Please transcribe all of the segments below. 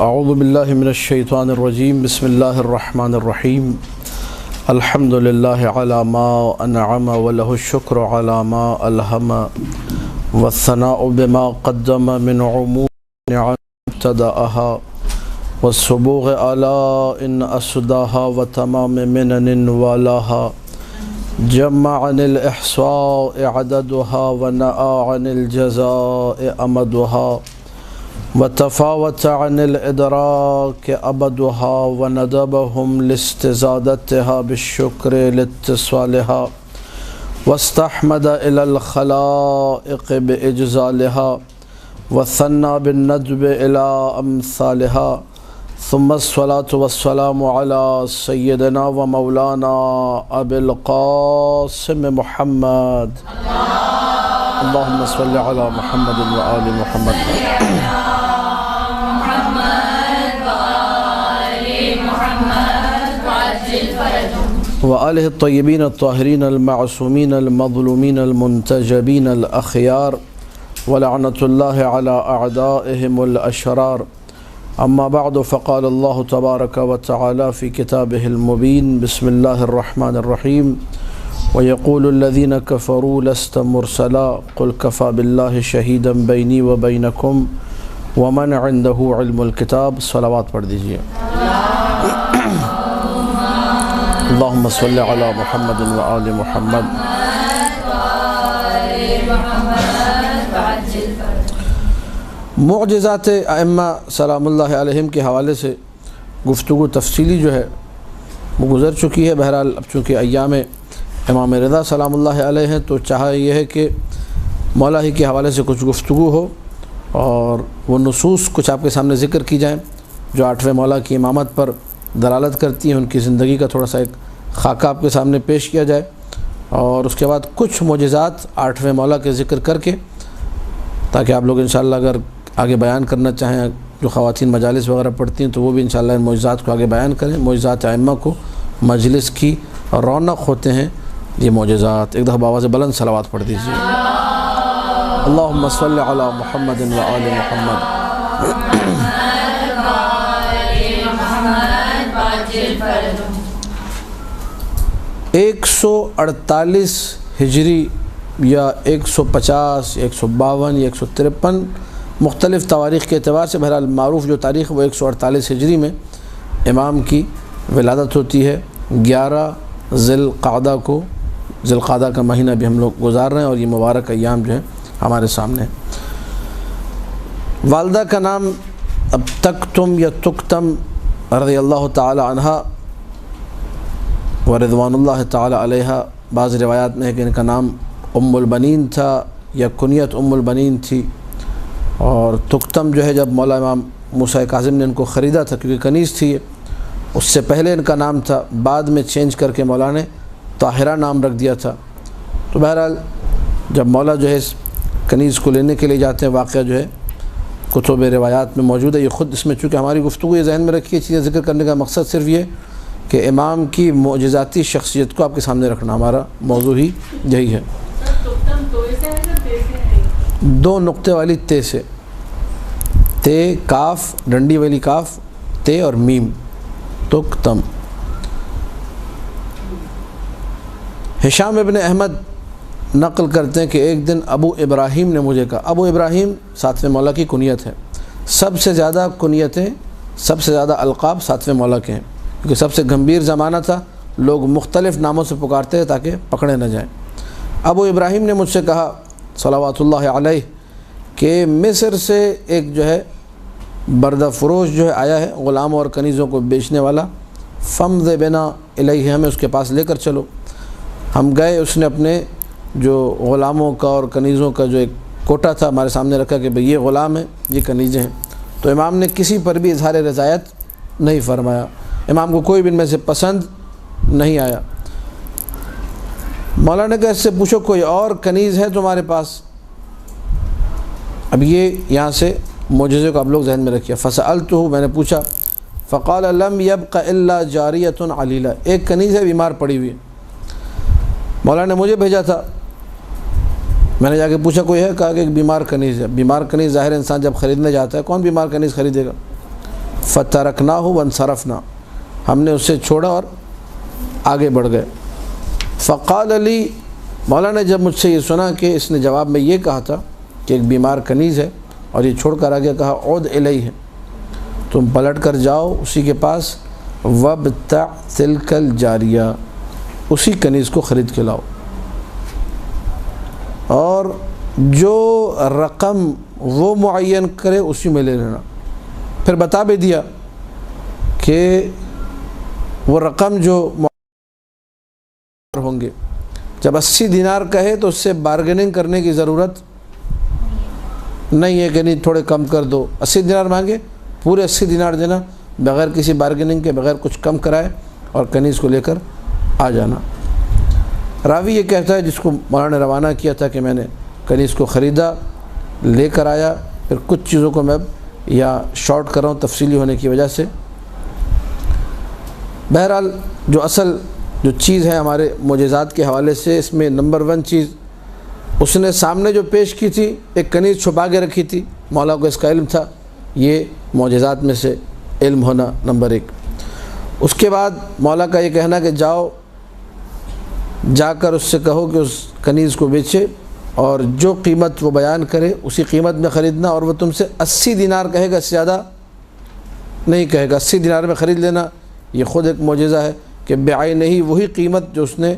اعوذ باللہ من الشیطان الرجیم بسم اللہ الرحمن الرحیم الحمد للہ علی ما انعم وله الشکر علی ما الہم والثناء بما قدم من عموم نعم ابتدأها والصبوغ آلاء أسداها وتمام منن والاها جمع عن الإحصاء عددها ونأى عن الجزاء أمدها وتفاوت عن الإدراك أبدها وندبهم لاستزادتها بالشكر لاتصالها واستحمد إلى الخلائق بإجزالها وثنى بالندب إلى أمثالها ثم الصلاة والسلام على سيدنا ومولانا أبي القاسم محمد اللهم صل على محمد وآل محمد وآله الطيبين الطاهرين المعصومين المظلومين المنتجبين الأخيار ولعنة الله على أعدائهم الأشرار أما بعد فقال الله تبارك وتعالى في كتابه المبين بسم الله الرحمن الرحيم ويقول الذين كفروا لست مرسلا قل كفى بالله شهيدا بيني وبينكم ومن عنده علم الكتاب صلوات پڑھ دیجئے اللهم صل على محمد وآل محمد معجزات ائمہ سلام اللہ علیہم کے حوالے سے گفتگو تفصیلی جو ہے وہ گزر چکی ہے۔ بہرحال اب چونکہ ایام امام رضا سلام اللہ علیہ ہیں تو چاہا یہ ہے کہ مولا ہی کے حوالے سے کچھ گفتگو ہو اور وہ نصوص کچھ آپ کے سامنے ذکر کی جائیں جو آٹھویں مولا کی امامت پر دلالت کرتی ہیں، ان کی زندگی کا تھوڑا سا ایک خاکہ آپ کے سامنے پیش کیا جائے، اور اس کے بعد کچھ معجزات آٹھویں مولا کے ذکر کر کے تاکہ آپ لوگ انشاءاللہ اگر آگے بیان کرنا چاہیں، جو خواتین مجالس وغیرہ پڑھتی ہیں تو وہ بھی انشاءاللہ ان معجزات کو آگے بیان کریں۔ معجزات ائمہ کو مجلس کی رونق ہوتے ہیں یہ معجزات۔ ایک دفعہ بآواز بلند صلوات پڑھ دیجیے اللہم صلی علی محمد و آل محمد۔ 148 ہجری یا 150 یا 152 یا 153 مختلف تواریخ کے اعتبار سے، بہرحال معروف جو تاریخ وہ 148 ہجری میں امام کی ولادت ہوتی ہے۔ 11 ذی القعدہ کو، ذی القعدہ کا مہینہ بھی ہم لوگ گزار رہے ہیں اور یہ مبارک ایام جو ہیں ہمارے سامنے ہیں۔ والدہ کا نام اب تکتم یا تکتم رضی اللہ تعالی عنہ ورضوان اللہ تعالی علیہ، بعض روایات میں ہے کہ ان کا نام ام البنین تھا یا کنیت ام البنین تھی، اور تکتم جو ہے جب مولا امام موسیٰ کاظم نے ان کو خریدا تھا کیونکہ کنیز تھی یہ، اس سے پہلے ان کا نام تھا، بعد میں چینج کر کے مولا نے طاہرہ نام رکھ دیا تھا۔ تو بہرحال جب مولا جو ہے اس کنیز کو لینے کے لیے جاتے ہیں، واقعہ جو ہے کتب روایات میں موجود ہے، یہ خود اس میں چونکہ ہماری گفتگو یہ ذہن میں رکھی ہے چیزیں ذکر کرنے کا مقصد صرف یہ کہ امام کی معجزاتی شخصیت کو آپ کے سامنے رکھنا، ہمارا موضوع ہی یہی ہے۔ 2 نقطے والی تے سے، تے کاف ڈنڈی والی کاف، تے اور میم، تکتم۔ ہشام ابن احمد نقل کرتے ہیں کہ ایک دن ابو ابراہیم نے مجھے کہا، ابو ابراہیم ساتویں مولا کی کنیت ہے، سب سے زیادہ کنیتیں، سب سے زیادہ القاب ساتویں مولا کے ہیں کیونکہ سب سے گمبھیر زمانہ تھا، لوگ مختلف ناموں سے پکارتے ہیں تاکہ پکڑے نہ جائیں۔ ابو ابراہیم نے مجھ سے کہا صلوات اللہ علیہ کہ مصر سے ایک جو ہے بردہ فروش جو ہے آیا ہے، غلاموں اور کنیزوں کو بیچنے والا، فمض بنا الیہ، ہمیں اس کے پاس لے کر چلو۔ ہم گئے، اس نے اپنے جو غلاموں کا اور کنیزوں کا جو ایک کوٹا تھا ہمارے سامنے رکھا کہ بھئی یہ غلام ہیں، یہ کنیزیں ہیں۔ تو امام نے کسی پر بھی اظہار رضایت نہیں فرمایا، امام کو کوئی بھی ان میں سے پسند نہیں آیا۔ مولا نے کہا اس سے پوچھو کوئی اور کنیز ہے تمہارے پاس؟ اب یہ یہاں سے معجزے کو آپ لوگ ذہن میں رکھیے۔ فسألتہ، میں نے پوچھا، فقال لم يبق الا جاریۃ علیلہ، ایک کنیز ہے بیمار پڑی ہوئی ہے۔ مولا نے مجھے بھیجا تھا، میں نے جا کے پوچھا کوئی ہے؟ کہا کہ ایک بیمار کنیز ہے۔ بیمار کنیز ظاہر انسان جب خریدنے جاتا ہے کون بیمار کنیز خریدے گا؟ فترکناہ وانصرفنا، ہم نے اسے چھوڑا اور آگے بڑھ گئے۔ فقال علی، مولانا نے جب مجھ سے یہ سنا کہ اس نے جواب میں یہ کہا تھا کہ ایک بیمار کنیز ہے اور یہ چھوڑ کر آگے کہا عود الیہ، تم پلٹ کر جاؤ اسی کے پاس، وابتع تلک الجاریہ، اسی کنیز کو خرید کے لاؤ، اور جو رقم وہ معین کرے اسی میں لے لینا۔ پھر بتا بھی دیا کہ وہ رقم جو ہوں گے، جب 80 دینار کہے تو اس سے بارگیننگ کرنے کی ضرورت نہیں ہے کہ نہیں تھوڑے کم کر دو۔ 80 دینار مانگے، پورے 80 دینار دینا، بغیر کسی بارگیننگ کے، بغیر کچھ کم کرائے، اور کنیز کو لے کر آ جانا۔ راوی یہ کہتا ہے جس کو مولانا نے روانہ کیا تھا کہ میں نے کنیز کو خریدا، لے کر آیا۔ پھر کچھ چیزوں کو میں اب یا شارٹ کر رہا ہوں تفصیلی ہونے کی وجہ سے۔ بہرحال جو اصل جو چیز ہے ہمارے معجزات کے حوالے سے، اس میں نمبر 1 چیز اس نے سامنے جو پیش کی تھی، ایک کنیز چھپا کے رکھی تھی، مولا کو اس کا علم تھا، یہ معجزات میں سے علم ہونا نمبر 1۔ اس کے بعد مولا کا یہ کہنا کہ جا کر اس سے کہو کہ اس کنیز کو بیچے، اور جو قیمت وہ بیان کرے اسی قیمت میں خریدنا، اور وہ تم سے 80 دینار کہے گا، اس سے زیادہ نہیں کہے گا، 80 دینار میں خرید لینا۔ یہ خود ایک معجزہ ہے کہ بعین ہی وہی قیمت جو اس نے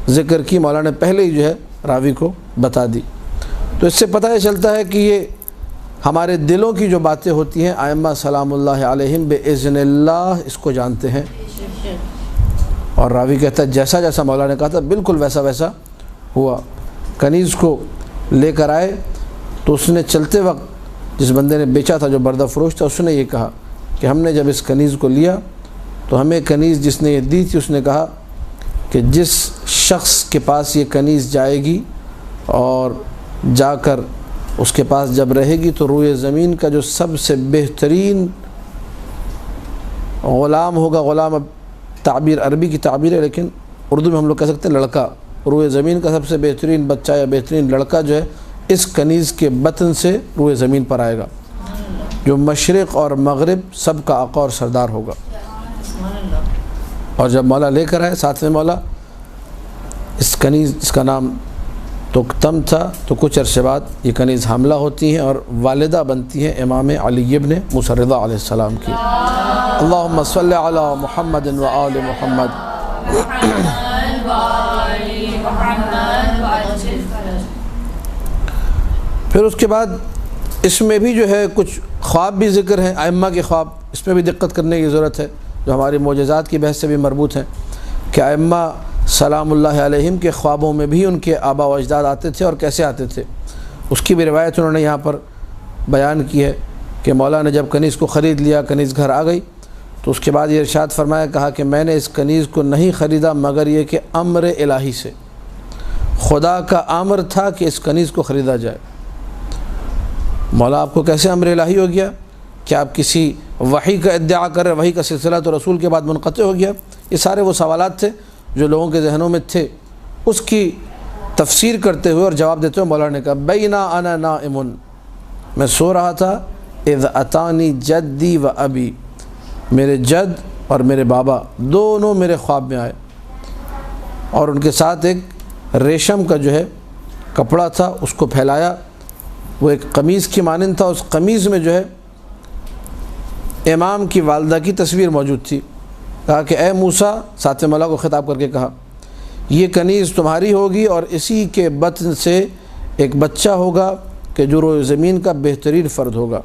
ذکر کی مولانا نے پہلے ہی جو ہے راوی کو بتا دی۔ تو اس سے پتہ یہ چلتا ہے کہ یہ ہمارے دلوں کی جو باتیں ہوتی ہیں، ائمہ سلام اللہ علیہم باذن اللہ اس کو جانتے ہیں۔ اور راوی کہتا ہے جیسا جیسا مولانا نے کہا تھا بالکل ویسا ویسا ہوا۔ کنیز کو لے کر آئے تو اس نے چلتے وقت جس بندے نے بیچا تھا، جو بردہ فروش تھا، اس نے یہ کہا کہ ہم نے جب اس کنیز کو لیا تو ہمیں کنیز جس نے یہ دی تھی، اس نے کہا کہ جس شخص کے پاس یہ کنیز جائے گی اور جا کر اس کے پاس جب رہے گی تو روئے زمین کا جو سب سے بہترین غلام ہوگا، غلام اب تعبیر عربی کی تعبیر ہے لیکن اردو میں ہم لوگ کہہ سکتے ہیں لڑکا، روئے زمین کا سب سے بہترین بچہ یا بہترین لڑکا جو ہے اس کنیز کے بطن سے روئے زمین پر آئے گا، جو مشرق اور مغرب سب کا آقا اور سردار ہوگا۔ اور جب مولا لے کر آئے، ساتھ میں مولا اس کنیز، اس کا نام تکتم تھا، تو کچھ عرصے بعد یہ کنیز حاملہ ہوتی ہیں اور والدہ بنتی ہیں امام علی ابن موسیٰ رضا علیہ السلام کی۔ اللہم صلی علی محمد و آل محمد۔ پھر اس کے بعد اس میں بھی جو ہے کچھ خواب بھی ذکر ہیں، ائمہ کے خواب، اس میں بھی دقت کرنے کی ضرورت ہے، جو ہماری معجزات کی بحث سے بھی مربوط ہیں، کہ ائمہ سلام اللہ علیہم کے خوابوں میں بھی ان کے آبا و اجداد آتے تھے اور کیسے آتے تھے، اس کی بھی روایت انہوں نے یہاں پر بیان کی ہے کہ مولا نے جب کنیز کو خرید لیا، کنیز گھر آ گئی، تو اس کے بعد یہ ارشاد فرمایا، کہا کہ میں نے اس کنیز کو نہیں خریدا مگر یہ کہ امر الہی سے، خدا کا امر تھا کہ اس کنیز کو خریدا جائے۔ مولا آپ کو کیسے امر الہی ہو گیا؟ کیا آپ کسی وحی کا ادعا کر رہے، وحی کا سلسلہ تو رسول کے بعد منقطع ہو گیا؟ یہ سارے وہ سوالات تھے جو لوگوں کے ذہنوں میں تھے، اس کی تفسیر کرتے ہوئے اور جواب دیتے ہوئے مولانا نے کہا بینا انا نائم، میں سو رہا تھا، اذ اتانی جدی و ابی، میرے جد اور میرے بابا دونوں میرے خواب میں آئے، اور ان کے ساتھ ایک ریشم کا جو ہے کپڑا تھا، اس کو پھیلایا، وہ ایک قمیض کی مانند تھا، اس قمیض میں جو ہے امام کی والدہ کی تصویر موجود تھی۔ کہا کہ اے موسیٰ، ساتھ مولا کو خطاب کر کے کہا، یہ کنیز تمہاری ہوگی اور اسی کے بطن سے ایک بچہ ہوگا کہ جو روئے زمین کا بہترین فرد ہوگا،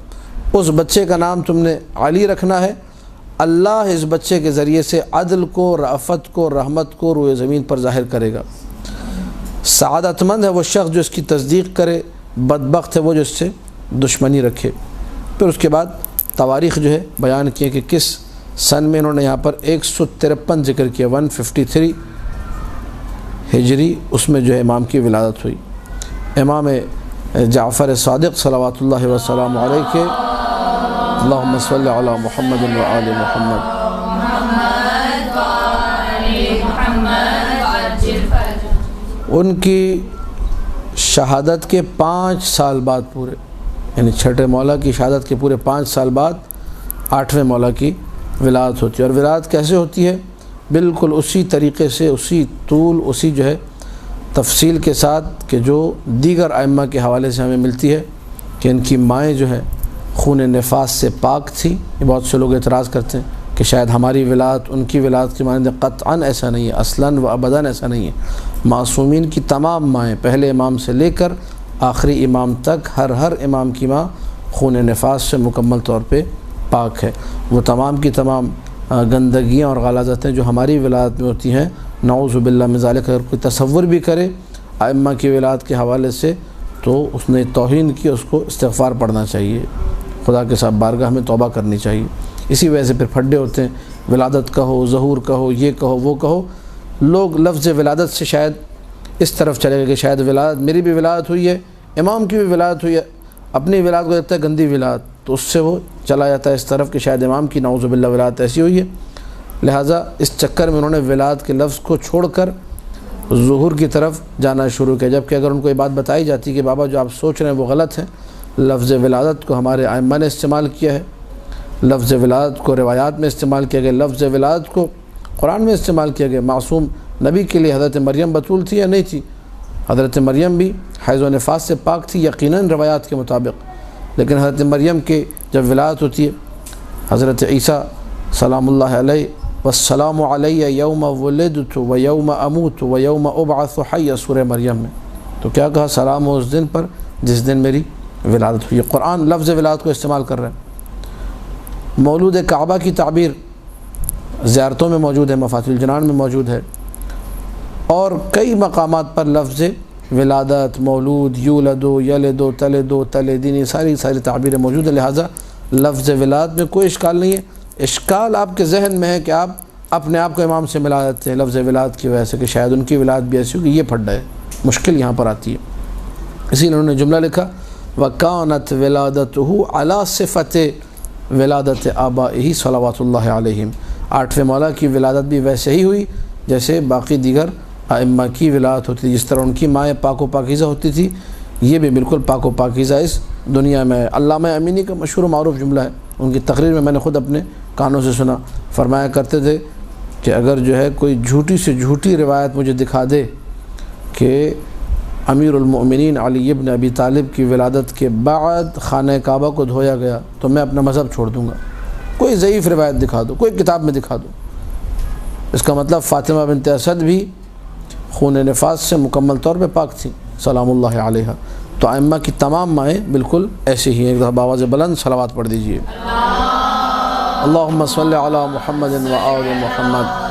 اس بچے کا نام تم نے علی رکھنا ہے، اللہ اس بچے کے ذریعے سے عدل کو، رأفت کو، رحمت کو روئے زمین پر ظاہر کرے گا۔ سعادت مند ہے وہ شخص جو اس کی تصدیق کرے، بدبخت ہے وہ جو اس سے دشمنی رکھے۔ پھر اس کے بعد تواریخ جو ہے بیان کیے کہ کس سن میں انہوں نے یہاں پر 153 ذکر کیا، 153 ہجری، اس میں جو ہے امام کی ولادت ہوئی۔ امام جعفر صادق صلوات اللہ وسلام علیہ کے اللہم صلی علی محمد و آل محمد۔ ان کی شہادت کے 5 سال بعد پورے، یعنی چھٹے مولا کی شہادت کے پورے 5 سال بعد 8ویں مولا کی ولادت ہوتی ہے۔ اور ولادت کیسے ہوتی ہے؟ بالکل اسی طریقے سے، اسی طول، اسی جو ہے تفصیل کے ساتھ کہ جو دیگر ائمہ کے حوالے سے ہمیں ملتی ہے کہ ان کی مائیں جو ہے خون نفاس سے پاک تھیں۔ یہ بہت سے لوگ اعتراض کرتے ہیں کہ شاید ہماری ولادت ان کی ولادت کی مانند، قطعاً ایسا نہیں ہے، اصلاً و ابداً ایسا نہیں ہے۔ معصومین کی تمام مائیں پہلے امام سے لے کر آخری امام تک، ہر امام کی ماں خون نفاس سے مکمل طور پہ پاک ہے۔ وہ تمام کی تمام گندگیاں اور غلاظتیں جو ہماری ولادت میں ہوتی ہیں، نعوذ باللہ من ذالک، اگر کوئی تصور بھی کرے ائمہ کی ولادت کے حوالے سے تو اس نے توہین کی، اس کو استغفار پڑھنا چاہیے، خدا کے ساتھ بارگاہ میں توبہ کرنی چاہیے۔ اسی وجہ سے پھر پھڈے ہوتے ہیں، ولادت کہو، ظہور کہو، یہ کہو، وہ کہو۔ لوگ لفظ ولادت سے شاید اس طرف چلے گئے کہ شاید ولادت، میری بھی ولادت ہوئی ہے، امام کی بھی ولادت ہوئی ہے، اپنی ولادت کو دیکھتا ہے گندی ولادت، تو اس سے وہ چلا جاتا ہے اس طرف کہ شاید امام کی نعوذ باللہ ولادت ایسی ہوئی ہے۔ لہٰذا اس چکر میں انہوں نے ولادت کے لفظ کو چھوڑ کر ظہور کی طرف جانا شروع کیا، جبکہ اگر ان کو یہ بات بتائی جاتی کہ بابا جو آپ سوچ رہے ہیں وہ غلط ہے، لفظ ولادت کو ہمارے ائمہ نے استعمال کیا ہے، لفظ ولادت کو روایات میں استعمال کیا گیا، لفظ ولادت کو قرآن میں استعمال کیا گیا۔ معصوم نبی کے لیے حضرت مریم بتول تھی یا نہیں تھی؟ حضرت مریم بھی حیض و نفاس سے پاک تھی یقیناً روایات کے مطابق، لیکن حضرت مریم کے جب ولادت ہوتی ہے، حضرت عیسیٰ سلام اللہ علیہ والسلام علیہ یوم ولدت و یوم اموت و یوم ابعث حیا، سورہ مریم میں تو کیا کہا؟ سلام ہو اس دن پر جس دن میری ولادت ہوئی۔ قرآن لفظ ولادت کو استعمال کر رہے ہیں۔ مولود کعبہ کی تعبیر زیارتوں میں موجود ہے، مفاتیح الجنان میں موجود ہے، اور کئی مقامات پر لفظ ولادت، مولود، یولدو، یلدو، تلدو، تلدین، ساری تعبیریں موجود ہیں۔ لہٰذا لفظ ولادت میں کوئی اشکال نہیں ہے۔ اشکال آپ کے ذہن میں ہے کہ آپ اپنے آپ کو امام سے ملا دیتے ہیں لفظ ولادت کی وجہ سے کہ شاید ان کی ولادت بھی ایسی ہوگی، یہ پھڈا ہے، مشکل یہاں پر آتی ہے۔ اسی لیے انہوں نے جملہ لکھا وَكَانَتْ وِلَادَتُهُ عَلَى صِفَةِ وِلَادَتِ آبَائِهِ صلوات اللہ علیہم۔ 8ویں مولا کی ولادت بھی ویسے ہی ہوئی جیسے باقی دیگر ائمہ کی ولادت ہوتی تھی، جس طرح ان کی مائیں پاک و پاکیزہ ہوتی تھی، یہ بھی بالکل پاک و پاکیزہ اس دنیا میں ہے۔ علامہ امینی کا مشہور و معروف جملہ ہے، ان کی تقریر میں نے خود اپنے کانوں سے سنا، فرمایا کرتے تھے کہ اگر جو ہے کوئی جھوٹی سے جھوٹی روایت مجھے دکھا دے کہ امیر المؤمنین علی ابن ابی طالب کی ولادت کے بعد خانہ کعبہ کو دھویا گیا تو میں اپنا مذہب چھوڑ دوں گا، کوئی ضعیف روایت دکھا دو، کوئی کتاب میں دکھا دو۔ اس کا مطلب فاطمہ بنت اسد بھی خون نفاس سے مکمل طور پہ پاک تھی سلام اللہ علیہ۔ تو ائمہ کی تمام مائیں بالکل ایسے ہی ہیں۔ ایک دفعہ باواز بلند صلوات پڑھ دیجئے۔ اللہم صلی علی محمد و آل محمد۔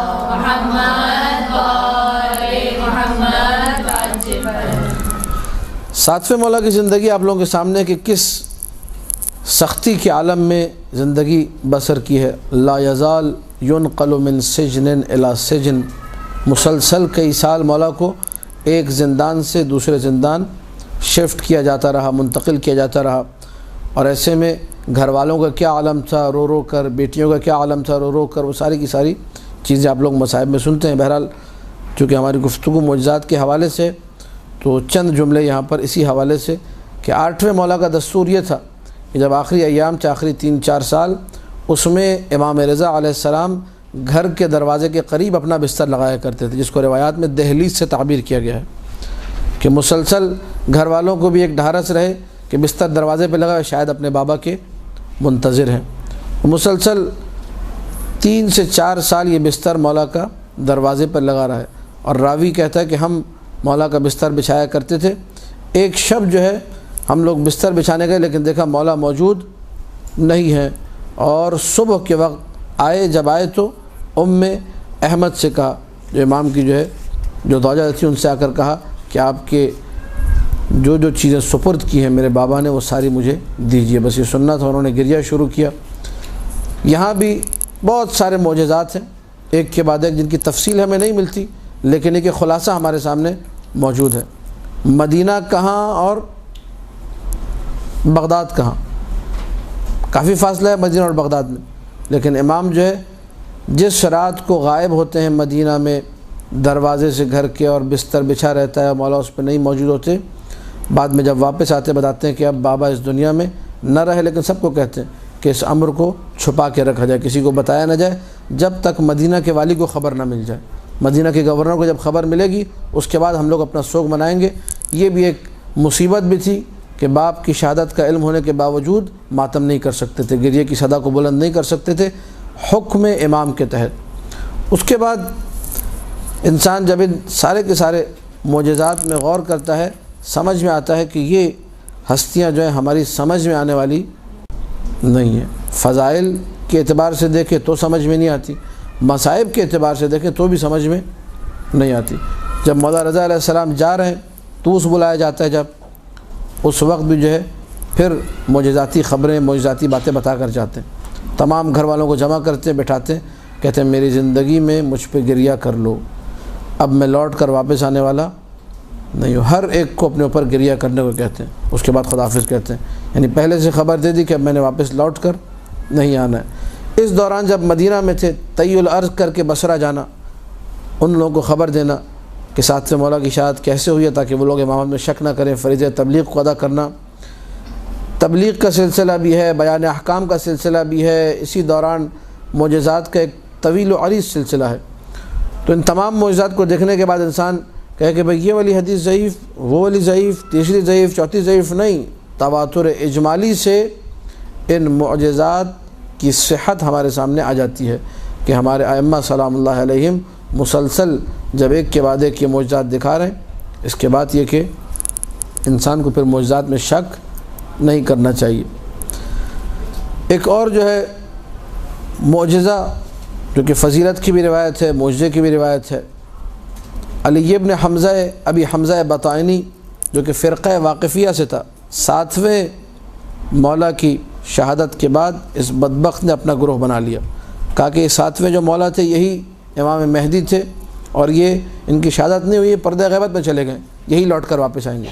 7ویں مولا کی زندگی آپ لوگوں کے سامنے کہ کس سختی کے عالم میں زندگی بسر کی ہے۔ لا یزال ینقل من سجن الی سجن، مسلسل کئی سال مولا کو ایک زندان سے دوسرے زندان شفٹ کیا جاتا رہا، منتقل کیا جاتا رہا، اور ایسے میں گھر والوں کا کیا عالم تھا رو رو کر، بیٹیوں کا کیا عالم تھا رو رو کر، وہ ساری کی ساری چیزیں آپ لوگ مصائب میں سنتے ہیں۔ بہرحال چونکہ ہماری گفتگو معجزات کے حوالے سے تو چند جملے یہاں پر اسی حوالے سے کہ 8ویں مولا کا دستور یہ تھا کہ جب آخری ایام تھے، آخری 3-4 سال، اس میں امام رضا علیہ السلام گھر کے دروازے کے قریب اپنا بستر لگایا کرتے تھے، جس کو روایات میں دہلیز سے تعبیر کیا گیا ہے کہ مسلسل گھر والوں کو بھی ایک ڈھارس رہے کہ بستر دروازے پہ لگا ہے، شاید اپنے بابا کے منتظر ہیں۔ مسلسل 3 سے 4 سال یہ بستر مولا کا دروازے پر لگا رہا ہے، اور راوی کہتا ہے کہ ہم مولا کا بستر بچھایا کرتے تھے۔ ایک شب جو ہے ہم لوگ بستر بچھانے گئے لیکن دیکھا مولا موجود نہیں ہیں، اور صبح کے وقت آئے، جب آئے تو احمد سے کہا، جو امام کی جو ہے جو زوجہ تھی، ان سے آ کر کہا کہ آپ کے جو چیزیں سپرد کی ہیں میرے بابا نے وہ ساری مجھے دیجیے، بس یہ سننا تھا۔ انہوں نے گریہ شروع کیا۔ یہاں بھی بہت سارے معجزات ہیں ایک کے بعد ایک، جن کی تفصیل ہمیں نہیں ملتی، لیکن ایک خلاصہ ہمارے سامنے موجود ہے۔ مدینہ کہاں اور بغداد کہاں؟ کافی فاصلہ ہے مدینہ اور بغداد میں، لیکن امام جو ہے جس رات کو غائب ہوتے ہیں مدینہ میں دروازے سے گھر کے، اور بستر بچھا رہتا ہے، مولا اس پہ نہیں موجود ہوتے، بعد میں جب واپس آتے بتاتے ہیں کہ اب بابا اس دنیا میں نہ رہے، لیکن سب کو کہتے ہیں کہ اس امر کو چھپا کے رکھا جائے، کسی کو بتایا نہ جائے جب تک مدینہ کے والی کو خبر نہ مل جائے۔ مدینہ کے گورنر کو جب خبر ملے گی اس کے بعد ہم لوگ اپنا سوگ منائیں گے۔ یہ بھی ایک مصیبت بھی تھی کہ باپ کی شہادت کا علم ہونے کے باوجود ماتم نہیں کر سکتے تھے، گریے کی صدا کو بلند نہیں کر سکتے تھے حکم امام کے تحت۔ اس کے بعد انسان جب ان سارے کے سارے معجزات میں غور کرتا ہے، سمجھ میں آتا ہے کہ یہ ہستیاں جو ہیں ہماری سمجھ میں آنے والی نہیں ہیں۔ فضائل کے اعتبار سے دیکھیں تو سمجھ میں نہیں آتی، مصائب کے اعتبار سے دیکھیں تو بھی سمجھ میں نہیں آتی۔ جب مولا رضا علیہ السلام جا رہے ہیں طوس بلایا جاتا ہے، جب اس وقت بھی جو ہے پھر معجزاتی خبریں، معجزاتی باتیں بتا کر جاتے ہیں، تمام گھر والوں کو جمع کرتے بٹھاتے ہیں، کہتے ہیں میری زندگی میں مجھ پہ گریہ کر لو، اب میں لوٹ کر واپس آنے والا نہیں ہوں۔ ہر ایک کو اپنے اوپر گریہ کرنے کو کہتے ہیں، اس کے بعد خداحافظ کہتے ہیں، یعنی پہلے سے خبر دے دی کہ اب میں نے واپس لوٹ کر نہیں آنا ہے۔ اس دوران جب مدینہ میں تھے، طی الارض کر کے بصرہ جانا، ان لوگوں کو خبر دینا کہ ساتھ سے مولا کی شہادت کیسے ہوئی ہے تاکہ وہ لوگ امامت میں شک نہ کریں، فریضہ تبلیغ کو ادا کرنا، تبلیغ کا سلسلہ بھی ہے، بیان احکام کا سلسلہ بھی ہے، اسی دوران معجزات کا ایک طویل و عریض سلسلہ ہے۔ تو ان تمام معجزات کو دیکھنے کے بعد انسان کہے کہ بھئی یہ والی حدیث ضعیف، وہ والی ضعیف، تیسری ضعیف، چوتھی ضعیف، نہیں، تواتر اجمالی سے ان معجزات کی صحت ہمارے سامنے آ جاتی ہے کہ ہمارے ائمہ سلام اللہ علیہم مسلسل جب ایک کے بعد ایک یہ معجزات دکھا رہے ہیں۔ اس کے بعد یہ کہ انسان کو پھر معجزات میں شک نہیں کرنا چاہیے۔ ایک اور جو ہے معجزہ جو کہ فضیلت کی بھی روایت ہے، معجزے کی بھی روایت ہے، علی ابن حمزہ ابی حمزہ بطائنی جو کہ فرقہ واقفیہ سے تھا، 7ویں مولا کی شہادت کے بعد اس بدبخت نے اپنا گروہ بنا لیا، کہا کہ 7ویں جو مولا تھے یہی امام مہدی تھے اور یہ ان کی شہادت نہیں ہوئی، پردہ غیبت میں چلے گئے، یہی لوٹ کر واپس آئیں گے۔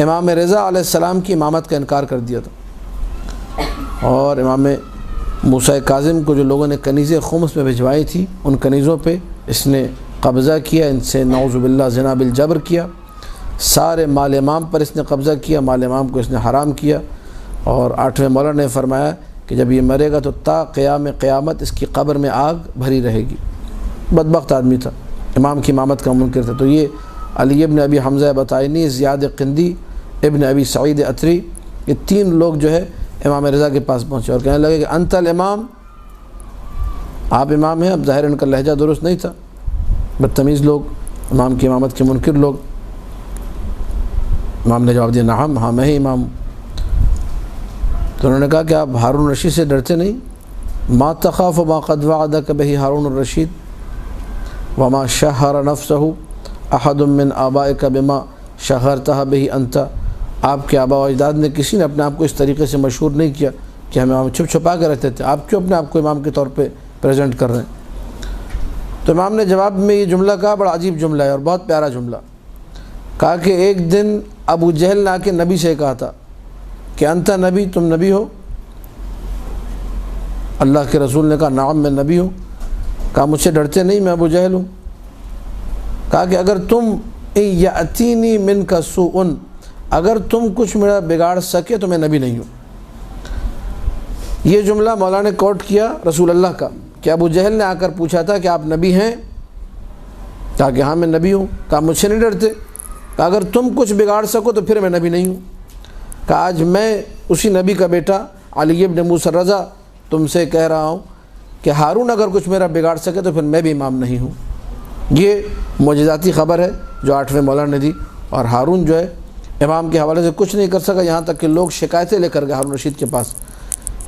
امام رضا علیہ السلام کی امامت کا انکار کر دیا تھا، اور امام موسیٰ کاظم کو جو لوگوں نے کنیزیں خمس میں بھجوائی تھی، ان کنیزوں پہ اس نے قبضہ کیا، ان سے نعوذ باللہ زنا بالجبر کیا، سارے مال امام پر اس نے قبضہ کیا، مال امام کو اس نے حرام کیا۔ اور 8ویں مولا نے فرمایا کہ جب یہ مرے گا تو تا قیام قیامت اس کی قبر میں آگ بھری رہے گی۔ بدبخت آدمی تھا، امام کی امامت کا منکر تھا۔ تو یہ علی ابن ابی حمزہ بطائنی، زیاد قندی، ابن ابی سعید عطری، یہ 3 لوگ جو ہے امام رضا کے پاس پہنچے اور کہنے لگے کہ انت الامام، آپ امام ہیں۔ اب ظاہر ان کا لہجہ درست نہیں تھا، بدتمیز لوگ، امام کی امامت کے منکر لوگ۔ امام نے جواب دیا نعم، ہاں میں ہی امام ہوں۔ تو انہوں نے کہا کہ آپ ہارون الرشید سے ڈرتے نہیں؟ ما تخاف ما قد وعدک بہ ہارون الرشید وما شہر نفسہ احد من آبائک بما شہرتہ بہ انت۔ آپ کے آبا و اجداد نے کسی نے اپنے آپ کو اس طریقے سے مشہور نہیں کیا کہ ہم امام چھپ چھپا کے رہتے تھے، آپ کیوں اپنے آپ کو امام کے طور پہ پریزنٹ کر رہے ہیں؟ تو امام نے جواب میں یہ جملہ کہا، بڑا عجیب جملہ ہے اور بہت پیارا جملہ، کہا کہ ایک دن ابو جہل نے آ کے نبی سے کہا تھا کہ انت نبی، تم نبی ہو؟ اللہ کے رسول نے کہا نعم میں نبی ہوں۔ کہا مجھ سے ڈرتے نہیں، میں ابو جہل ہوں۔ کہا کہ اگر تم یأتینی منک سوء، اگر تم کچھ میرا بگاڑ سکے تو میں نبی نہیں ہوں۔ یہ جملہ مولا نے کوٹ کیا رسول اللہ کا کہ ابو جہل نے آ کر پوچھا تھا کہ آپ نبی ہیں؟ کہا کہ ہاں میں نبی ہوں۔ کہا مجھ سے نہیں ڈرتے؟ کہا اگر تم کچھ بگاڑ سکو تو پھر میں نبی نہیں ہوں۔ کہا آج میں اسی نبی کا بیٹا علی ابن موسیٰ رضا تم سے کہہ رہا ہوں کہ ہارون اگر کچھ میرا بگاڑ سکے تو پھر میں بھی امام نہیں ہوں۔ یہ معجزاتی خبر ہے جو 8ویں مولا نے دی، اور ہارون جو ہے امام کے حوالے سے کچھ نہیں کر سکا، یہاں تک کہ لوگ شکایتیں لے کر گئے ہارون رشید کے پاس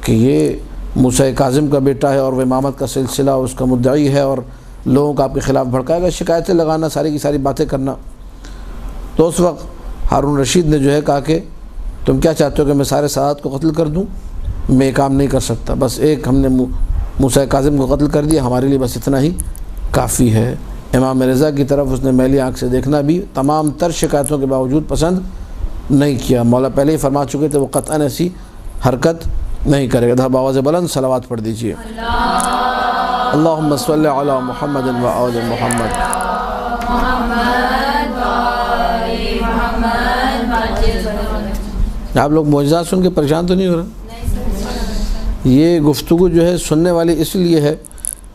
کہ یہ موسیٰ کاظم کا بیٹا ہے اور وہ امامت کا سلسلہ اس کا مدعی ہے اور لوگوں کو آپ کے خلاف بھڑکائے گا، شکایتیں لگانا، ساری کی ساری باتیں کرنا۔ تو اس وقت ہارون رشید نے جو ہے کہا کہ تم کیا چاہتے ہو کہ میں سارے سادات کو قتل کر دوں؟ میں یہ کام نہیں کر سکتا، بس ایک ہم نے موسیٰ کاظم کو قتل کر دیا، ہمارے لیے بس اتنا ہی کافی ہے۔ امام رضا کی طرف اس نے میلی آنکھ سے دیکھنا بھی تمام تر شکایتوں کے باوجود پسند نہیں کیا۔ مولا پہلے ہی فرما چکے تھے وہ قطعاً ایسی حرکت نہیں کرے گا۔ بآواز بلند صلوات پڑھ دیجئے۔ اللہم صلی علی محمد و آل محمد۔ آپ لوگ معجزات سن کے پریشان تو نہیں ہو رہے؟ یہ گفتگو جو ہے سننے والی اس لیے ہے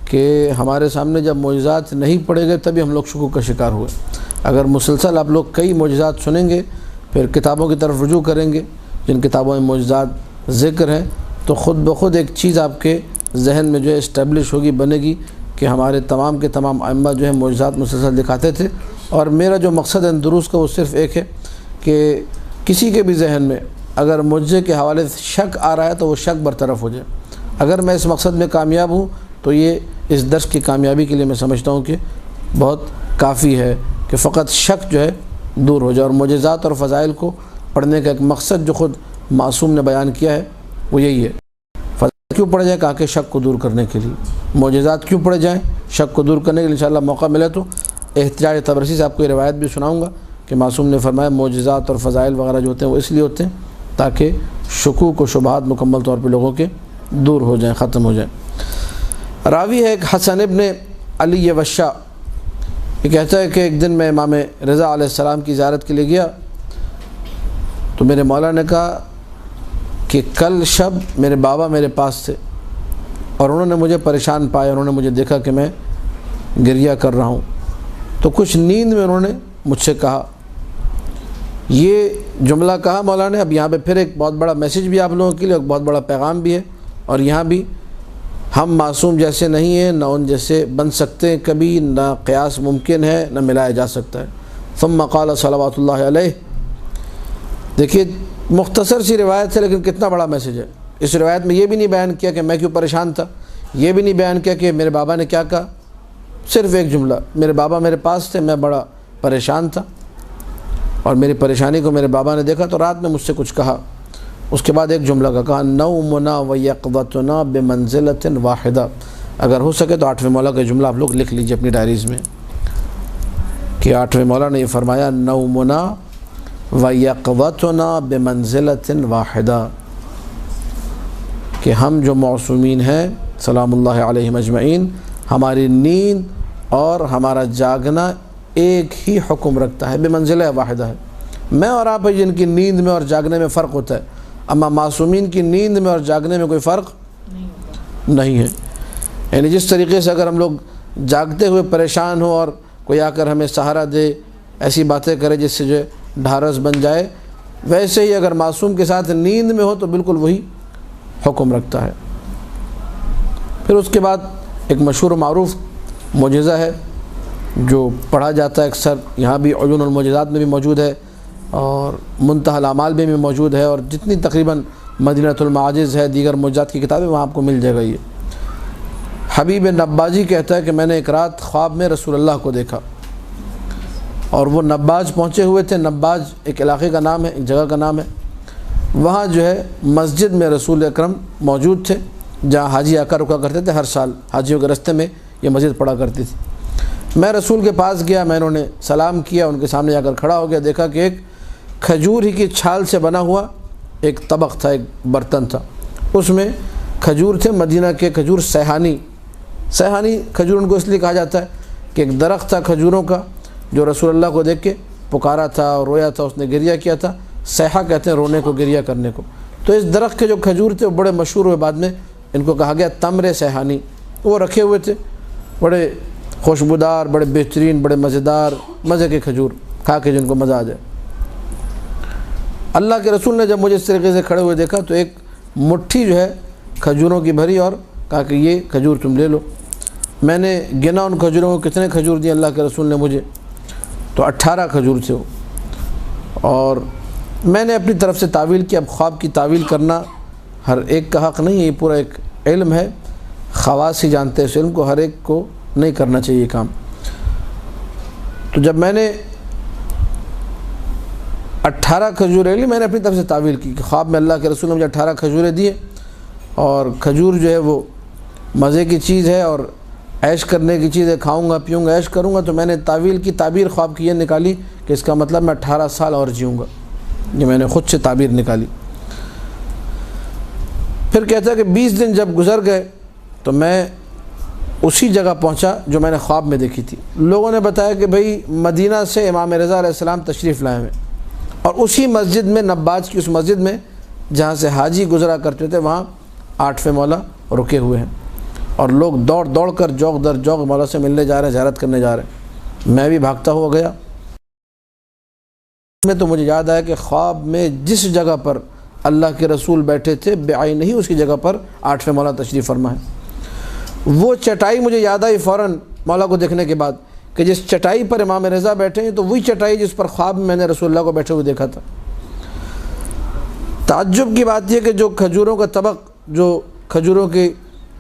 کہ ہمارے سامنے جب معجزات نہیں پڑے گئے تبھی ہم لوگ شکوک کا شکار ہوئے۔ اگر مسلسل آپ لوگ کئی معجزات سنیں گے، پھر کتابوں کی طرف رجوع کریں گے جن کتابوں میں معجزات ذکر ہیں، تو خود بخود ایک چیز آپ کے ذہن میں جو ہے اسٹیبلش ہوگی، بنے گی کہ ہمارے تمام کے تمام ائمہ جو ہے معجزات مسلسل دکھاتے تھے۔ اور میرا جو مقصد ہے دروس کا وہ صرف ایک ہے کہ کسی کے بھی ذہن میں اگر معجزے کے حوالے سے شک آ رہا ہے تو وہ شک برطرف ہو جائے۔ اگر میں اس مقصد میں کامیاب ہوں تو یہ اس درس کی کامیابی کے لیے میں سمجھتا ہوں کہ بہت کافی ہے کہ فقط شک جو ہے دور ہو جائے۔ اور معجزات اور فضائل کو پڑھنے کا ایک مقصد جو خود معصوم نے بیان کیا ہے وہ یہی ہے۔ فضائل کیوں پڑھے جائے؟ کہا کہ شک کو دور کرنے کے لیے۔ معجزات کیوں پڑھے جائیں؟ شک کو دور کرنے کے لیے۔ انشاءاللہ موقع ملے تو احتجاج طبرسی سے آپ کو یہ روایت بھی سناؤں گا کہ معصوم نے فرمایا معجزات اور فضائل وغیرہ جو ہوتے ہیں وہ اس لیے ہوتے ہیں تاکہ شکوک و شبہات مکمل طور پہ لوگوں کے دور ہو جائیں، ختم ہو جائیں۔ راوی ہے ایک حسن ابن علی وشا، یہ کہتا ہے کہ ایک دن میں امام رضا علیہ السلام کی زیارت کے لیے گیا تو میرے مولا نے کہا کہ کل شب میرے بابا میرے پاس تھے اور انہوں نے مجھے پریشان پایا، انہوں نے مجھے دیکھا کہ میں گریہ کر رہا ہوں، تو کچھ نیند میں انہوں نے مجھ سے کہا، یہ جملہ کہا مولا نے۔ اب یہاں پہ پھر ایک بہت بڑا میسیج بھی آپ لوگوں کے لیے، ایک بہت بڑا پیغام بھی ہے، اور یہاں بھی ہم معصوم جیسے نہیں ہیں، نہ ان جیسے بن سکتے ہیں کبھی، نہ قیاس ممکن ہے، نہ ملایا جا سکتا ہے۔ ثم قال صلوات اللہ علیہ، دیکھیے مختصر سی روایت ہے لیکن کتنا بڑا میسیج ہے۔ اس روایت میں یہ بھی نہیں بیان کیا کہ میں کیوں پریشان تھا، یہ بھی نہیں بیان کیا کہ میرے بابا نے کیا کہا، صرف ایک جملہ، میرے بابا میرے پاس تھے، میں بڑا پریشان تھا اور میری پریشانی کو میرے بابا نے دیکھا تو رات میں مجھ سے کچھ کہا۔ اس کے بعد ایک جملہ کا کہا، نومنا و یقظتنا بمنزلۃ واحدہ۔ اگر ہو سکے تو 8ویں مولا کا جملہ آپ لوگ لکھ لیجئے اپنی ڈائریز میں کہ 8ویں مولا نے یہ فرمایا، نومنا و یقظتنا بمنزلۃ واحدہ، کہ ہم جو معصومین ہیں سلام اللہ علیہم اجمعین، ہماری نیند اور ہمارا جاگنا ایک ہی حکم رکھتا ہے، بمنزلہ واحدہ ہے۔ میں اور آپ ہیں جن کی نیند میں اور جاگنے میں فرق ہوتا ہے، اما معصومین کی نیند میں اور جاگنے میں کوئی فرق نہیں ہے۔ یعنی جس طریقے سے اگر ہم لوگ جاگتے ہوئے پریشان ہو اور کوئی آ کر ہمیں سہارا دے، ایسی باتیں کرے جس سے جو ڈھارس بن جائے، ویسے ہی اگر معصوم کے ساتھ نیند میں ہو تو بالکل وہی حکم رکھتا ہے۔ پھر اس کے بعد ایک مشہور و معروف معجزہ ہے جو پڑھا جاتا ہے اکثر، یہاں بھی عیون المعجزات میں بھی موجود ہے اور منتہی الاعمال میں بھی موجود ہے، اور جتنی تقریباً مدینۃ المعاجز ہے، دیگر معجزات کی کتابیں وہاں آپ کو مل جائے گا۔ یہ حبیب نباجی کہتا ہے کہ میں نے ایک رات خواب میں رسول اللہ کو دیکھا اور وہ نباج پہنچے ہوئے تھے۔ نباج ایک علاقے کا نام ہے، ایک جگہ کا نام ہے۔ وہاں جو ہے مسجد میں رسول اکرم موجود تھے جہاں حاجی آ کر رکا کرتے تھے، ہر سال حاجیوں کے راستے میں یہ مسجد پڑا کرتی تھی۔ میں رسول کے پاس گیا، میں انہوں نے سلام کیا، ان کے سامنے جا کر کھڑا ہو گیا، دیکھا کہ ایک کھجور ہی کی چھال سے بنا ہوا ایک طبق تھا، ایک برتن تھا، اس میں کھجور تھے، مدینہ کے کھجور سیحانی کھجور ان کو اس لیے کہا جاتا ہے کہ ایک درخت تھا کھجوروں کا جو رسول اللہ کو دیکھ کے پکارا تھا اور رویا تھا، اس نے گریہ کیا تھا۔ سیحا کہتے ہیں رونے کو، گریہ کرنے کو۔ تو اس درخت کے جو کھجور تھے وہ بڑے مشہور ہوئے، بعد میں ان کو کہا گیا تمر سیحانی۔ وہ رکھے ہوئے تھے، بڑے خوشبودار، بڑے بہترین، بڑے مزیدار، مزے کے کھجور، کھا کے جن کو مزہ آ جائے۔ اللہ کے رسول نے جب مجھے اس طریقے سے کھڑے ہوئے دیکھا تو ایک مٹھی جو ہے کھجوروں کی بھری اور کہا کہ یہ کھجور تم لے لو۔ میں نے گنا ان کھجوروں کو، کتنے کھجور دیے اللہ کے رسول نے مجھے، تو 18 کھجور تھے وہ۔ اور میں نے اپنی طرف سے تعویل کی۔ اب خواب کی تعویل کرنا ہر ایک کا حق نہیں ہے، یہ پورا ایک علم ہے، خواص ہی جانتے ہیں اس علم کو، ہر ایک کو نہیں کرنا چاہیے کام۔ تو جب میں نے 18 کھجوریں لی، میں نے اپنی طرف سے تعویل کی کہ خواب میں اللہ کے رسول نے مجھے 18 کھجوریں دیے، اور کھجور جو ہے وہ مزے کی چیز ہے اور عیش کرنے کی چیز ہے، کھاؤں گا پیوں گا عیش کروں گا۔ تو میں نے تعویل کی، تعبیر خواب کی یہ نکالی کہ اس کا مطلب میں 18 سال اور جیوں گا، یہ میں نے خود سے تعبیر نکالی۔ پھر کہتا ہے کہ 20 دن جب گزر گئے تو میں اسی جگہ پہنچا جو میں نے خواب میں دیکھی تھی۔ لوگوں نے بتایا کہ بھئی مدینہ سے امام رضا علیہ السلام تشریف لائے ہوئے، اور اسی مسجد میں، نباج کی اس مسجد میں جہاں سے حاجی گزرا کرتے تھے، وہاں 8ویں مولا رکے ہوئے ہیں، اور لوگ دوڑ دوڑ کر جوق در جوق مولا سے ملنے جا رہے ہیں، زیارت کرنے جا رہے ہیں۔ میں بھی بھاگتا ہوا گیا۔ میں تو مجھے یاد آیا کہ خواب میں جس جگہ پر اللہ کے رسول بیٹھے تھے بعین ہی اسی جگہ پر 8ویں مولا تشریف فرما ہے۔ وہ چٹائی مجھے یاد آئی فوراً مولا کو دیکھنے کے بعد کہ جس چٹائی پر امام رضا بیٹھے ہیں تو وہی چٹائی جس پر خواب میں نے رسول اللہ کو بیٹھے ہوئے دیکھا تھا۔ تعجب کی بات یہ کہ جو کھجوروں کا طبق، جو کھجوروں کے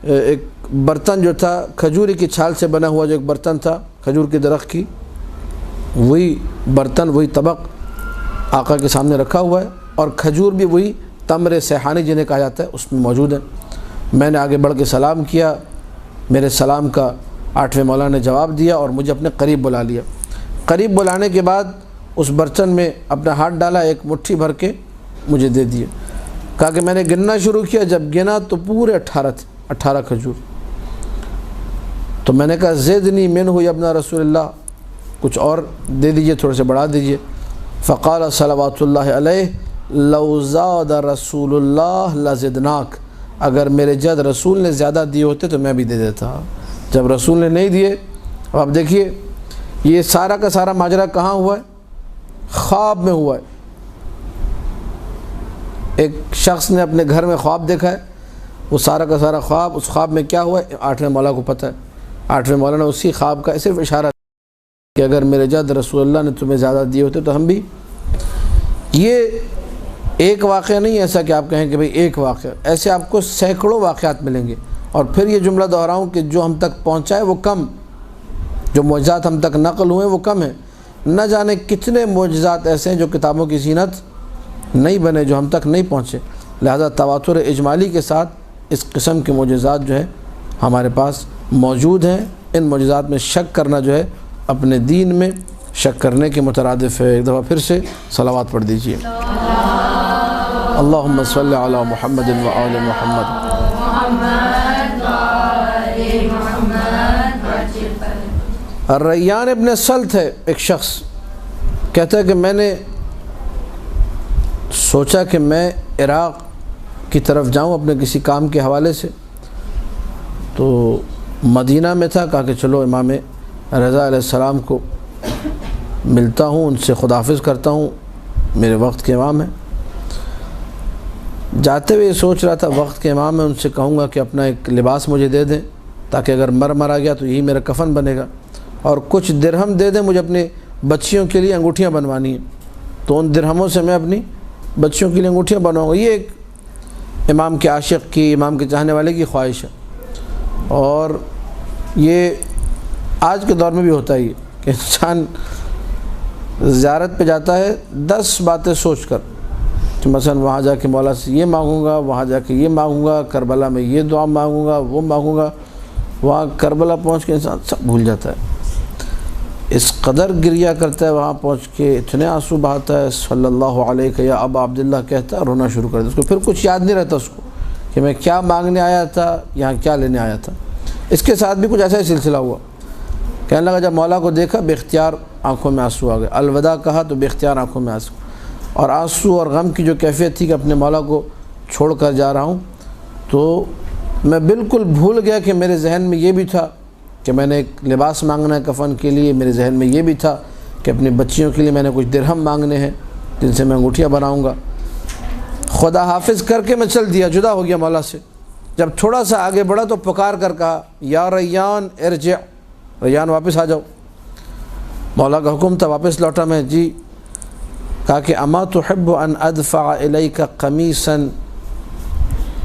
ایک برتن جو تھا، کھجوری کی چھال سے بنا ہوا جو ایک برتن تھا کھجور کے درخت کی، وہی برتن وہی طبق آقا کے سامنے رکھا ہوا ہے، اور کھجور بھی وہی تمر سیحانی جنہیں کہا جاتا ہے اس میں موجود ہے۔ میں نے آگے بڑھ کے سلام کیا، میرے سلام کا 8ویں مولا نے جواب دیا اور مجھے اپنے قریب بلا لیا۔ قریب بلانے کے بعد اس برتن میں اپنا ہاتھ ڈالا، ایک مٹھی بھر کے مجھے دے دیے، کہا کہ میں نے گننا شروع کیا، جب گنا تو پورے 18 کھجور۔ تو میں نے کہا زدنی منہ یا ابن رسول اللہ، کچھ اور دے دیجئے، تھوڑے سے بڑھا دیجئے۔ فقال صلوات اللہ علیہ لو زاد رسول اللہ لزدناک، اگر میرے جد رسول نے زیادہ دیے ہوتے تو میں بھی دے دیتا۔ جب رسول نے نہیں دیے، اب آپ دیکھیے یہ سارا کا سارا ماجرا کہاں ہوا ہے؟ خواب میں ہوا ہے۔ ایک شخص نے اپنے گھر میں خواب دیکھا ہے، وہ سارا کا سارا خواب، اس خواب میں کیا ہوا ہے 8ویں مولا کو پتہ ہے۔ 8ویں مولا نے اسی خواب کا صرف اشارہ کہ اگر میرے جد رسول اللہ نے تمہیں زیادہ دیے ہوتے تو ہم بھی۔ یہ ایک واقعہ نہیں ایسا کہ آپ کہیں کہ بھئی ایک واقعہ، ایسے آپ کو سینکڑوں واقعات ملیں گے۔ اور پھر یہ جملہ دہراؤں کہ جو ہم تک پہنچا ہے وہ کم، جو معجزات ہم تک نقل ہوئے وہ کم ہیں۔ نہ جانے کتنے معجزات ایسے ہیں جو کتابوں کی زینت نہیں بنے، جو ہم تک نہیں پہنچے۔ لہذا تواتر اجمالی کے ساتھ اس قسم کے معجزات جو ہے ہمارے پاس موجود ہیں۔ ان معجزات میں شک کرنا جو ہے اپنے دین میں شک کرنے کے مترادف ہے۔ ایک دفعہ پھر سے صلوات پڑھ دیجیے۔ اللہم صلی علی محمد و آل محمد۔ ریان ابن سلت ہے ایک شخص، کہتا ہے کہ میں نے سوچا کہ میں عراق کی طرف جاؤں اپنے کسی کام کے حوالے سے، تو مدینہ میں تھا، کہا کہ چلو امام رضا علیہ السلام کو ملتا ہوں، ان سے خداحافظ کرتا ہوں، میرے وقت کے امام ہیں۔ جاتے ہوئے یہ سوچ رہا تھا وقت کے امام ہیں، ان سے کہوں گا کہ اپنا ایک لباس مجھے دے دیں تاکہ اگر مرا گیا تو یہی میرا کفن بنے گا، اور کچھ درہم دے دیں، مجھے اپنی بچیوں کے لیے انگوٹھیاں بنوانی ہیں، تو ان درہموں سے میں اپنی بچیوں کے لیے انگوٹھیاں بنواؤں گا۔ یہ ایک امام کے عاشق کی، امام کے چاہنے والے کی خواہش ہے، اور یہ آج کے دور میں بھی ہوتا ہی ہے کہ انسان زیارت پہ جاتا ہے 10 باتیں سوچ کر کہ مثلا وہاں جا کے مولا سے یہ مانگوں گا، وہاں جا کے یہ مانگوں گا، کربلا میں یہ دعا مانگوں گا، وہ مانگوں گا۔ وہاں کربلا پہنچ کے انسان سب بھول جاتا ہے، اس قدر گریہ کرتا ہے، وہاں پہنچ کے اتنے آنسو بہاتا ہے، صلی اللہ علیہ یا ابا عبداللہ کہتا ہے، رونا شروع کر دیتا، اس کو پھر کچھ یاد نہیں رہتا اس کو کہ میں کیا مانگنے آیا تھا، یہاں کیا لینے آیا تھا۔ اس کے ساتھ بھی کچھ ایسا ہی سلسلہ ہوا، کہنے لگا جب مولا کو دیکھا بے اختیار آنکھوں میں آنسو آ گئے، الوداع کہا تو بے اختیار آنکھوں میں آنسو، اور آنسو اور غم کی جو کیفیت تھی کہ اپنے مولا کو چھوڑ کر جا رہا ہوں، تو میں بالکل بھول گیا کہ میرے ذہن میں یہ بھی تھا کہ میں نے ایک لباس مانگنا ہے کفن کے لیے، میرے ذہن میں یہ بھی تھا کہ اپنی بچیوں کے لیے میں نے کچھ درہم مانگنے ہیں جن سے میں انگوٹھیاں بناؤں گا۔ خدا حافظ کر کے میں چل دیا، جدا ہو گیا مولا سے۔ جب تھوڑا سا آگے بڑھا تو پکار کر کہا یا ریان ارجع، ریان واپس آ جاؤ۔ مولا کا حکم تھا، واپس لوٹا میں، جی۔ کہا کہ اما تحب ان ادفع الیک قمیصا،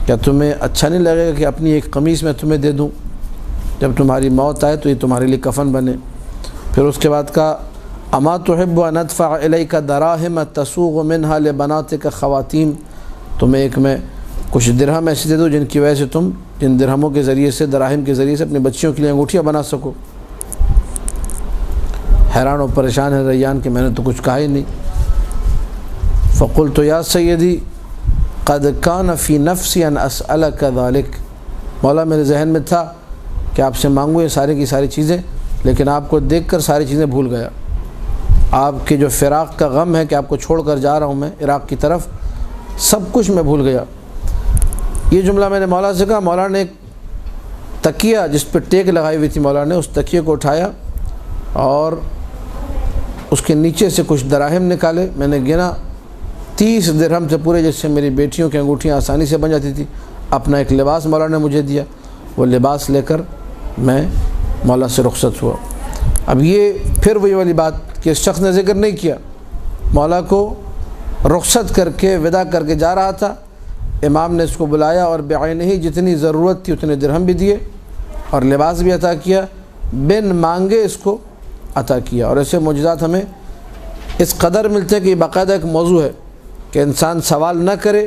کیا تمہیں اچھا نہیں لگے گا کہ اپنی ایک قمیص میں تمہیں دے دوں، جب تمہاری موت آئے تو یہ تمہارے لیے کفن بنے۔ پھر اس کے بعد کہا اما تحب ان ادفع الیک دراہم تسوغ منها لبناتک خواتیم، تمہیں ایک میں کچھ درہم ایسے دے دوں جن کی وجہ سے تم جن درہموں کے ذریعے سے، دراہم کے ذریعے سے اپنی بچیوں کے لیے انگوٹھیاں بنا سکو۔ حیران و پریشان ہے ریان کہ میں نے تو کچھ کہا ہی نہیں۔ فقلت یا سیدی قد کان فی نفسی ان اسألک ذلک، مولا میرے ذہن میں تھا کہ آپ سے مانگوں یہ ساری کی ساری چیزیں، لیکن آپ کو دیکھ کر ساری چیزیں بھول گیا۔ آپ کے جو فراق کا غم ہے کہ آپ کو چھوڑ کر جا رہا ہوں میں عراق کی طرف، سب کچھ میں بھول گیا۔ یہ جملہ میں نے مولا سے کہا، مولا نے ایک تکیہ جس پہ ٹیک لگائی ہوئی تھی، مولا نے اس تکیے کو اٹھایا اور اس کے نیچے سے کچھ دراہم نکالے، میں نے گنا 30 درہم سے پورے، جس سے میری بیٹیوں کی انگوٹھیاں آسانی سے بن جاتی تھی۔ اپنا ایک لباس مولا نے مجھے دیا، وہ لباس لے کر میں مولا سے رخصت ہوا۔ اب یہ پھر وہی والی بات کہ اس شخص نے ذکر نہیں کیا، مولا کو رخصت کر کے ودا کر کے جا رہا تھا، امام نے اس کو بلایا اور بعینہ ہی جتنی ضرورت تھی اتنے درہم بھی دیے اور لباس بھی عطا کیا، بن مانگے اس کو عطا کیا۔ اور ایسے معجزات ہمیں اس قدر ملتے ہیں کہ یہ باقاعدہ ایک موضوع ہے کہ انسان سوال نہ کرے،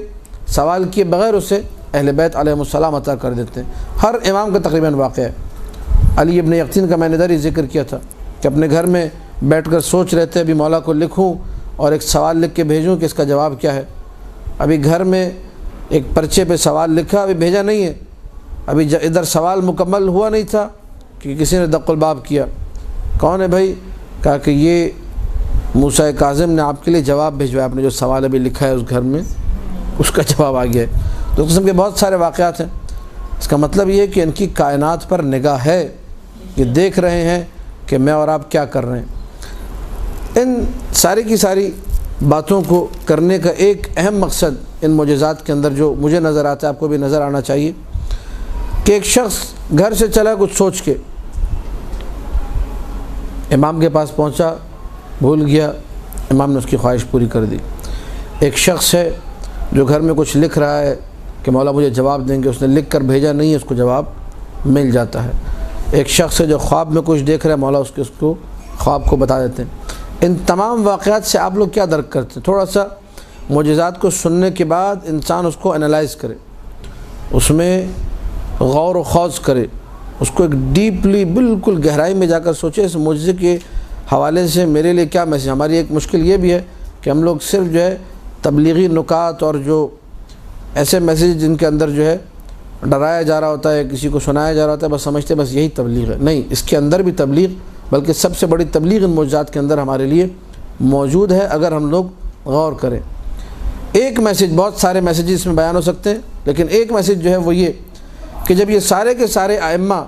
سوال کیے بغیر اسے اہل بیت علیہم السلام عطا کر دیتے ہیں۔ ہر امام کا تقریباً واقعہ ہے۔ علی ابن یقطین کا میں نے ادھر ہی ذکر کیا تھا کہ اپنے گھر میں بیٹھ کر سوچ رہے تھے ابھی مولا کو لکھوں اور ایک سوال لکھ کے بھیجوں کہ اس کا جواب کیا ہے۔ ابھی گھر میں ایک پرچے پہ سوال لکھا، ابھی بھیجا نہیں ہے، ابھی ادھر سوال مکمل ہوا نہیں تھا کہ کسی نے دق الباب کیا، کون ہے بھائی؟ کہا کہ یہ موسیٰ کاظم نے آپ کے لیے جواب بھیجوایا، آپ نے جو سوال ابھی لکھا ہے اس گھر میں اس کا جواب آ گیا ہے۔ تو اس قسم کے بہت سارے واقعات ہیں۔ اس کا مطلب یہ ہے کہ ان کی کائنات پر نگاہ ہے، یہ دیکھ رہے ہیں کہ میں اور آپ کیا کر رہے ہیں۔ ان ساری کی ساری باتوں کو کرنے کا ایک اہم مقصد ان معجزات کے اندر جو مجھے نظر آتا ہے، آپ کو بھی نظر آنا چاہیے، کہ ایک شخص گھر سے چلا کچھ سوچ کے، امام کے پاس پہنچا، بھول گیا، امام نے اس کی خواہش پوری کر دی۔ ایک شخص ہے جو گھر میں کچھ لکھ رہا ہے کہ مولا مجھے جواب دیں گے، اس نے لکھ کر بھیجا نہیں ہے، اس کو جواب مل جاتا ہے۔ ایک شخص ہے جو خواب میں کچھ دیکھ رہا ہے، مولا اس کو خواب کو بتا دیتے ہیں۔ ان تمام واقعات سے آپ لوگ کیا درک کرتے ہیں؟ تھوڑا سا معجزات کو سننے کے بعد انسان اس کو انالائز کرے، اس میں غور و خوض کرے، اس کو ایک ڈیپلی بالکل گہرائی میں جا کر سوچے اس معجزے کے حوالے سے میرے لیے کیا میسیج۔ ہماری ایک مشکل یہ بھی ہے کہ ہم لوگ صرف جو ہے تبلیغی نکات اور جو ایسے میسیج جن کے اندر جو ہے ڈرایا جا رہا ہوتا ہے، کسی کو سنایا جا رہا ہوتا ہے، بس سمجھتے بس یہی تبلیغ ہے۔ نہیں، اس کے اندر بھی تبلیغ، بلکہ سب سے بڑی تبلیغ ان معجزات کے اندر ہمارے لیے موجود ہے اگر ہم لوگ غور کریں۔ ایک میسیج، بہت سارے میسیجز اس میں بیان ہو سکتے ہیں، لیکن ایک میسیج جو ہے وہ یہ کہ جب یہ سارے کے سارے ائمہ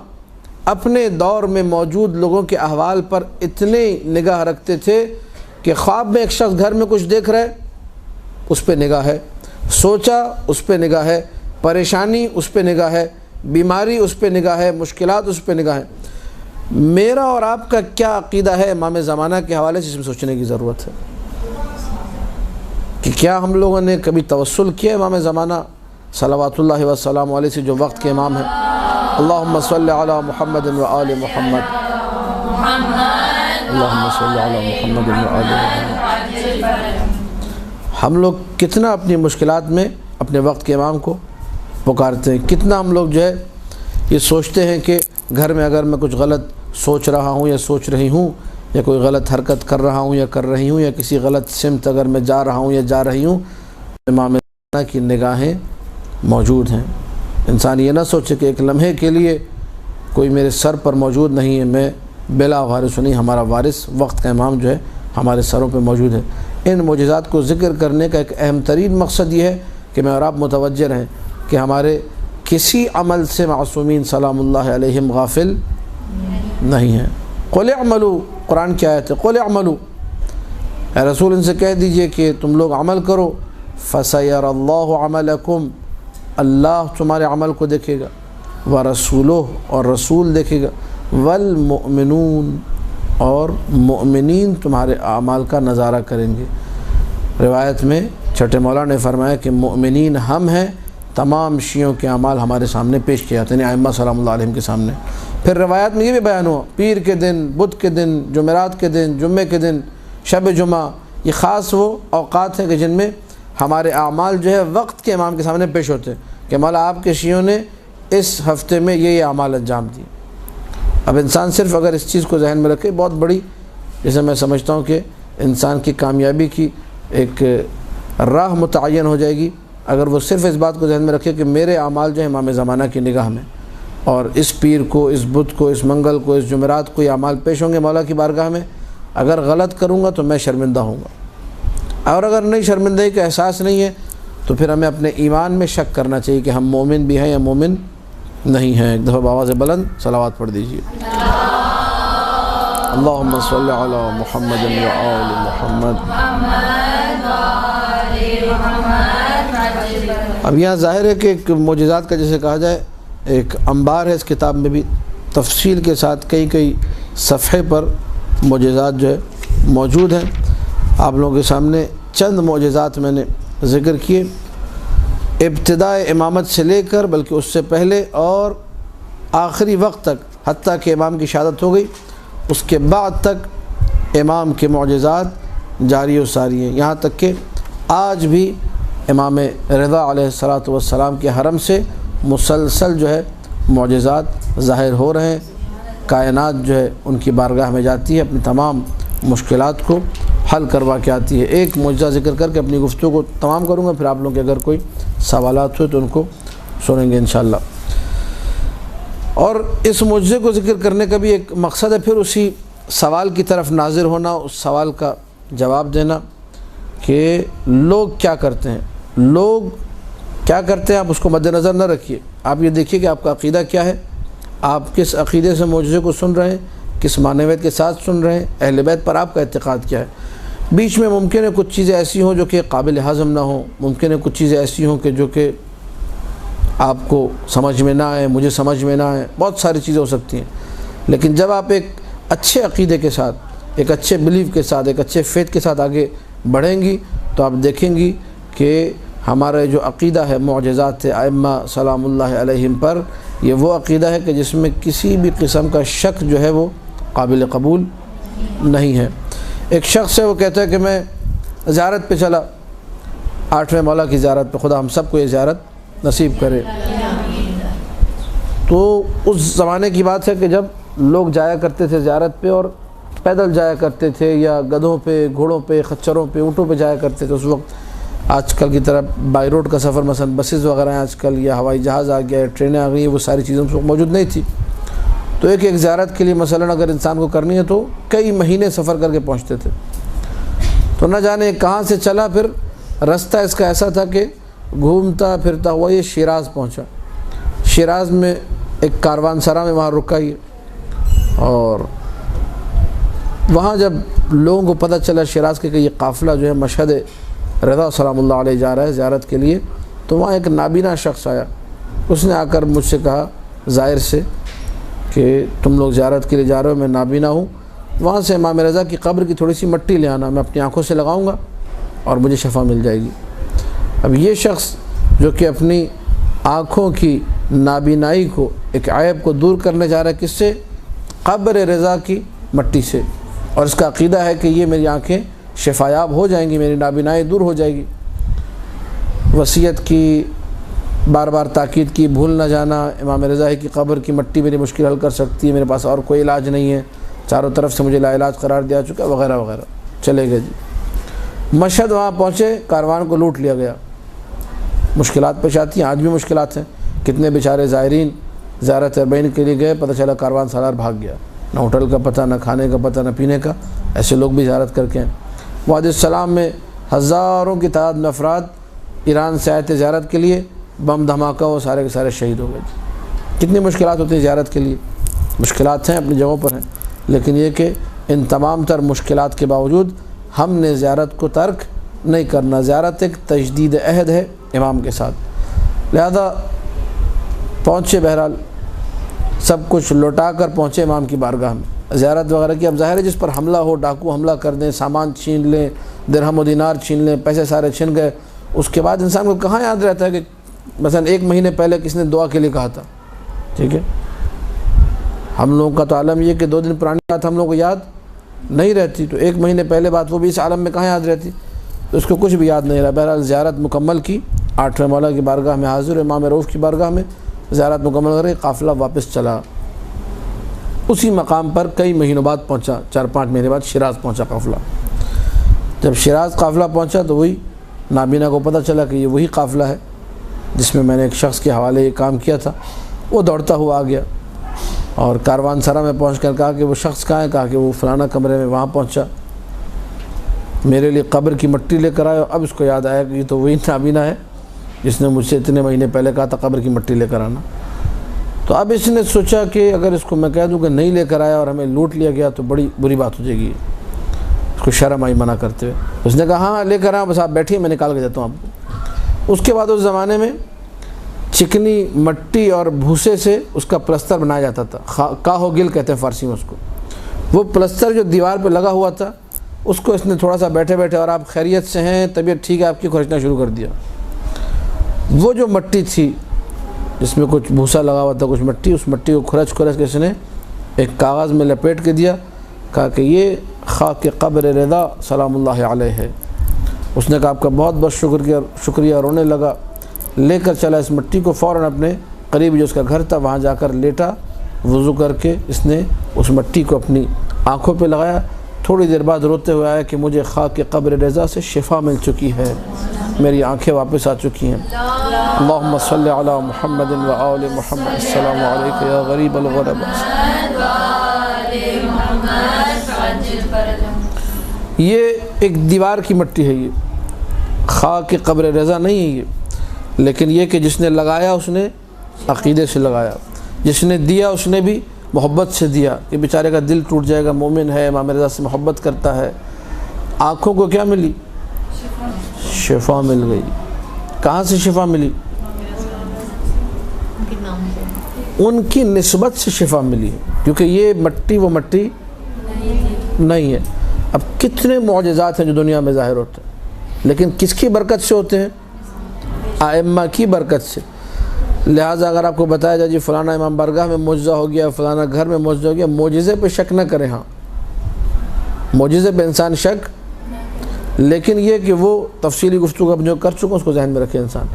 اپنے دور میں موجود لوگوں کے احوال پر اتنے نگاہ رکھتے تھے کہ خواب میں ایک شخص گھر میں کچھ دیکھ رہا ہے، اس پہ نگاہ ہے، سوچا اس پہ نگاہ ہے، پریشانی اس پہ نگاہ ہے، بیماری اس پہ نگاہ ہے، مشکلات اس پہ نگاہ ہے۔ میرا اور آپ کا کیا عقیدہ ہے امام زمانہ کے حوالے سے، اس میں سوچنے کی ضرورت ہے کہ کیا ہم لوگوں نے کبھی توسل کیا امام زمانہ صلوات اللہ وسلام علیہ سے جو وقت کے امام ہیں؟ اللہم صلی علی محمد و آل محمد، اللہم صلی علی محمد و آل محمد۔ ہم لوگ کتنا اپنی مشکلات میں اپنے وقت کے امام کو پکارتے ہیں، کتنا ہم لوگ جو ہے یہ سوچتے ہیں کہ گھر میں اگر میں کچھ غلط سوچ رہا ہوں یا سوچ رہی ہوں یا کوئی غلط حرکت کر رہا ہوں یا کر رہی ہوں یا کسی غلط سمت اگر میں جا رہا ہوں یا جا رہی ہوں، امام زمانہ کی نگاہیں موجود ہیں۔ انسان یہ نہ سوچے کہ ایک لمحے کے لیے کوئی میرے سر پر موجود نہیں ہے، میں بلا وارث نہیں، ہمارا وارث وقت کا امام جو ہے ہمارے سروں پہ موجود ہے۔ ان معجزات کو ذکر کرنے کا ایک اہم ترین مقصد یہ ہے کہ میں اور آپ متوجہ رہیں کہ ہمارے کسی عمل سے معصومین سلام اللہ علیہم غافل نہیں ہیں۔ قل اعملوا، قرآن کی آیت ہے، قل اعملوا، اے رسول ان سے کہہ دیجئے کہ تم لوگ عمل کرو، فسیر اللہ عملکم، اللہ تمہارے عمل کو دیکھے گا، ورسولہ، اور رسول دیکھے گا، والمؤمنون، اور مؤمنین تمہارے اعمال کا نظارہ کریں گے۔ روایت میں چھٹے مولا نے فرمایا کہ مؤمنین ہم ہیں، تمام شیعوں کے اعمال ہمارے سامنے پیش کیا جاتے ہیں، یعنی ائمہ سلام اللہ علیہم کے سامنے۔ پھر روایت میں یہ بھی بیان ہوا پیر کے دن، بدھ کے دن، جمعرات کے دن، جمعے کے دن، شب جمعہ، یہ خاص وہ اوقات ہیں کہ جن میں ہمارے اعمال جو ہے وقت کے امام کے سامنے پیش ہوتے ہیں کہ مولا آپ کے شیعوں نے اس ہفتے میں یہ اعمال انجام دیے۔ اب انسان صرف اگر اس چیز کو ذہن میں رکھے، بہت بڑی، جیسے میں سمجھتا ہوں کہ انسان کی کامیابی کی ایک راہ متعین ہو جائے گی اگر وہ صرف اس بات کو ذہن میں رکھے کہ میرے اعمال جو ہے امام زمانہ کی نگاہ میں، اور اس پیر کو، اس بدھ کو، اس منگل کو، اس جمعرات کو یہ اعمال پیش ہوں گے مولا کی بارگاہ میں، اگر غلط کروں گا تو میں شرمندہ ہوں گا، اور اگر نہیں شرمندگی کا احساس نہیں ہے تو پھر ہمیں اپنے ایمان میں شک کرنا چاہیے کہ ہم مومن بھی ہیں یا مومن نہیں ہیں۔ ایک دفعہ بآواز بلند صلوات پڑھ دیجیے۔ اللہم صلی علی محمد و آل محمد۔ اب یہاں ظاہر ہے کہ ایک معجزات کا جیسے کہا جائے ایک انبار ہے، اس کتاب میں بھی تفصیل کے ساتھ کئی صفحے پر معجزات جو ہے موجود ہیں۔ آپ لوگوں کے سامنے چند معجزات میں نے ذکر کیے، ابتدائے امامت سے لے کر بلکہ اس سے پہلے اور آخری وقت تک، حتیٰ کہ امام کی شہادت ہو گئی اس کے بعد تک امام کے معجزات جاری و ساری ہیں، یہاں تک کہ آج بھی امام رضا علیہ السلام کے حرم سے مسلسل جو ہے معجزات ظاہر ہو رہے ہیں۔ کائنات جو ہے ان کی بارگاہ میں جاتی ہے، اپنی تمام مشکلات کو حل کروا کے آتی ہے۔ ایک معجزہ ذکر کر کے اپنی گفتگو کو تمام کروں گا، پھر آپ لوگوں کے اگر کوئی سوالات ہوئے تو ان کو سنیں گے انشاءاللہ۔ اور اس معجزے کو ذکر کرنے کا بھی ایک مقصد ہے، پھر اسی سوال کی طرف ناظر ہونا، اس سوال کا جواب دینا کہ لوگ کیا کرتے ہیں، لوگ کیا کرتے ہیں، آپ اس کو مد نظر نہ رکھیے۔ آپ یہ دیکھیے کہ آپ کا عقیدہ کیا ہے، آپ کس عقیدے سے معجزے کو سن رہے ہیں، کس معنویت کے ساتھ سن رہے ہیں، اہل بیت پر آپ کا اعتقاد کیا ہے۔ بیچ میں ممکن ہے کچھ چیزیں ایسی ہوں جو کہ قابل ہضم نہ ہوں، ممکن ہے کچھ چیزیں ایسی ہوں کہ جو کہ آپ کو سمجھ میں نہ آئے، مجھے سمجھ میں نہ آئے، بہت ساری چیزیں ہو سکتی ہیں، لیکن جب آپ ایک اچھے عقیدے کے ساتھ، ایک اچھے بلیف کے ساتھ، ایک اچھے فیتھ کے ساتھ آگے بڑھیں گی تو آپ دیکھیں گی کہ ہمارا جو عقیدہ ہے معجزات ائمہ سلام اللہ علیہم پر، یہ وہ عقیدہ ہے کہ جس میں کسی بھی قسم کا شک جو ہے وہ قابل قبول نہیں ہے۔ ایک شخص ہے وہ کہتا ہے کہ میں زیارت پہ چلا، 8ویں مولا کی زیارت پہ، خدا ہم سب کو یہ زیارت نصیب کرے۔ تو اس زمانے کی بات ہے کہ جب لوگ جایا کرتے تھے زیارت پہ اور پیدل جایا کرتے تھے یا گدھوں پہ، گھوڑوں پہ، خچروں پہ، اونٹوں پہ جایا کرتے تھے۔ اس وقت آج کل کی طرح بائی روڈ کا سفر مثلا بسز وغیرہ ہیں آج کل، یا ہوائی جہاز آ گیا ہے، ٹرینیں آ گئی ہیں، وہ ساری چیزیں اس وقت موجود نہیں تھی۔ تو ایک زیارت کے لیے مثلا اگر انسان کو کرنی ہے تو کئی مہینے سفر کر کے پہنچتے تھے۔ تو نہ جانے کہاں سے چلا، پھر رستہ اس کا ایسا تھا کہ گھومتا پھرتا ہوا یہ شیراز پہنچا۔ شیراز میں ایک کاروان سرا میں وہاں رکا یہ، اور وہاں جب لوگوں کو پتہ چلا شیراز کے کہ یہ قافلہ جو ہے مشہد رضا سلام اللہ علیہ جا رہا ہے زیارت کے لیے، تو وہاں ایک نابینا شخص آیا۔ اس نے آ کر مجھ سے کہا زائر سے کہ تم لوگ زیارت کے لیے جا رہے ہو، میں نابینا ہوں، وہاں سے امام رضا کی قبر کی تھوڑی سی مٹی لے آنا، میں اپنی آنکھوں سے لگاؤں گا اور مجھے شفا مل جائے گی۔ اب یہ شخص جو کہ اپنی آنکھوں کی نابینائی کو، ایک عیب کو دور کرنے جا رہا ہے، کس سے؟ قبر رضا کی مٹی سے، اور اس کا عقیدہ ہے کہ یہ میری آنکھیں شفایاب ہو جائیں گی، میری نابینائی دور ہو جائے گی۔ وصیت کی، بار بار تاکید کی، بھول نہ جانا، امام رضا کی قبر کی مٹی میری مشکل حل کر سکتی ہے، میرے پاس اور کوئی علاج نہیں ہے، چاروں طرف سے مجھے لا علاج قرار دیا چکا، وغیرہ وغیرہ۔ چلے گئے جی مشہد، وہاں پہنچے، کاروان کو لوٹ لیا گیا۔ مشکلات پیش آتی ہیں، آج بھی مشکلات ہیں، کتنے بیچارے زائرین زیارت اربعین کے لیے گئے، پتہ چلا کاروان سالار بھاگ گیا، نہ ہوٹل کا پتہ، نہ کھانے کا پتہ، نہ پینے کا۔ ایسے لوگ بھی زیارت کر کے ہیں۔ وادی السلام میں ہزاروں کی تعداد میں افراد ایران سے آئے تھے زیارت کے لیے، بم دھماکہ، وہ سارے کے سارے شہید ہو گئے۔ کتنی مشکلات ہوتی ہیں زیارت کے لیے، مشکلات ہیں اپنی جگہوں پر ہیں، لیکن یہ کہ ان تمام تر مشکلات کے باوجود ہم نے زیارت کو ترک نہیں کرنا۔ زیارت ایک تجدید عہد ہے امام کے ساتھ، لہذا پہنچے، بہرحال سب کچھ لوٹا کر پہنچے امام کی بارگاہ میں، زیارت وغیرہ کی۔ اب ظاہر ہے جس پر حملہ ہو، ڈاکو حملہ کر دیں، سامان چھین لیں، درہم و دینار چھین لیں، پیسے سارے چھن گئے، اس کے بعد انسان کو کہاں یاد رہتا ہے کہ مثلا 1 مہینے پہلے کس نے دعا کے لیے کہا تھا، ٹھیک ہے۔ ہم لوگوں کا تو عالم یہ کہ 2 دن پرانی بات ہم لوگوں کو یاد نہیں رہتی، تو 1 مہینے پہلے بات وہ بھی اس عالم میں کہاں یاد رہتی، تو اس کو کچھ بھی یاد نہیں رہا۔ بہرحال زیارت مکمل کی، 8ویں مولا کی بارگاہ میں حاضر، امام رؤوف کی بارگاہ میں زیارت مکمل کر کے قافلہ واپس چلا۔ اسی مقام پر کئی مہینوں بعد پہنچا، 4-5 مہینے بعد شیراز پہنچا قافلہ۔ جب شیراز قافلہ پہنچا تو وہی نابینا کو پتہ چلا کہ یہ وہی قافلہ ہے جس میں نے ایک شخص کے حوالے یہ کام کیا تھا۔ وہ دوڑتا ہوا آ گیا اور کاروان سرا میں پہنچ کر کہا کہ وہ شخص کہاں ہے، کہا کہ وہ فلانا کمرے میں، وہاں پہنچا، میرے لیے قبر کی مٹی لے کر آئے۔ اب اس کو یاد آیا کہ یہ تو وہی نابینا ہے جس نے مجھ سے اتنے مہینے پہلے کہا تھا قبر کی مٹی لے کر آنا. تو اب اس نے سوچا کہ اگر اس کو میں کہہ دوں کہ نہیں لے کر آیا اور ہمیں لوٹ لیا گیا تو بڑی بری بات ہو جائے گی. اس کو شرم آئی منع کرتے ہوئے. اس نے کہا ہاں لے کر آؤ، بس آپ بیٹھیے، میں نکال کے دیتا ہوں آپ کو. اس کے بعد اس زمانے میں چکنی مٹی اور بھوسے سے اس کا پلستر بنایا جاتا تھا، کاہو گل کہتے ہیں فارسی میں اس کو. وہ پلستر جو دیوار پہ لگا ہوا تھا اس کو اس نے تھوڑا سا بیٹھے بیٹھے، اور آپ خیریت سے ہیں، طبیعت ٹھیک ہے آپ کی، کھرچنا شروع کر دیا. وہ جو مٹی تھی جس میں کچھ بھوسا لگا ہوا تھا، کچھ مٹی، اس مٹی کو کھرچ کے اس نے ایک کاغذ میں لپیٹ کے دیا. کہا کہ یہ خاک قبر رضا سلام اللہ علیہ ہے. اس نے کہا آپ کا بہت بہت شکریہ. رونے لگا. لے کر چلا اس مٹی کو، فوراً اپنے قریب جو اس کا گھر تھا وہاں جا کر لیٹا. وضو کر کے اس نے اس مٹی کو اپنی آنکھوں پہ لگایا. تھوڑی دیر بعد روتے ہوئے آیا کہ مجھے خاک قبر رضا سے شفا مل چکی ہے، میری آنکھیں واپس آ چکی ہیں. اللہم صلی علی محمد و آل محمد. السلام علیکم یا غریب الغرباء. یہ ایک دیوار کی مٹی ہے، یہ خاک قبر رضا نہیں ہے یہ، لیکن یہ کہ جس نے لگایا اس نے عقیدے سے لگایا، جس نے دیا اس نے بھی محبت سے دیا. کہ بیچارے کا دل ٹوٹ جائے گا، مومن ہے، امام رضا سے محبت کرتا ہے. آنکھوں کو کیا ملی؟ شفا مل گئی. کہاں سے شفا ملی؟ ان کی نسبت سے شفا ملی ہے، کیونکہ یہ مٹی وہ مٹی نہیں ہے. اب کتنے معجزات ہیں جو دنیا میں ظاہر ہوتے ہیں، لیکن کس کی برکت سے ہوتے ہیں؟ ائمہ کی برکت سے. لہٰذا اگر آپ کو بتایا جائے جی فلانا امام بارگاہ میں معجزہ ہو گیا، فلانا گھر میں معجزہ ہو گیا، معجزے پہ شک نہ کریں. ہاں معجزے پہ انسان شک، لیکن یہ کہ وہ تفصیلی گفتگو اب جو کر چکا اس کو ذہن میں رکھے انسان،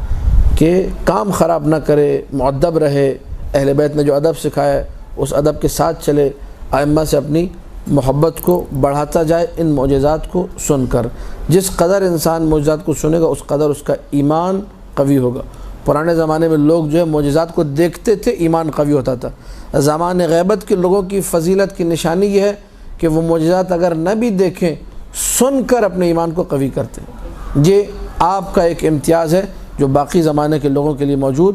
کہ کام خراب نہ کرے، مؤدب رہے. اہل بیت نے جو ادب سکھایا ہے اس ادب کے ساتھ چلے، ائمہ سے اپنی محبت کو بڑھاتا جائے ان معجزات کو سن کر. جس قدر انسان معجزات کو سنے گا اس قدر اس کا ایمان قوی ہوگا. پرانے زمانے میں لوگ جو ہے معجزات کو دیکھتے تھے، ایمان قوی ہوتا تھا. زمان غیبت کے لوگوں کی فضیلت کی نشانی یہ ہے کہ وہ معجزات اگر نہ بھی دیکھیں، سن کر اپنے ایمان کو قوی کرتے ہیں. یہ آپ کا ایک امتیاز ہے جو باقی زمانے کے لوگوں کے لیے موجود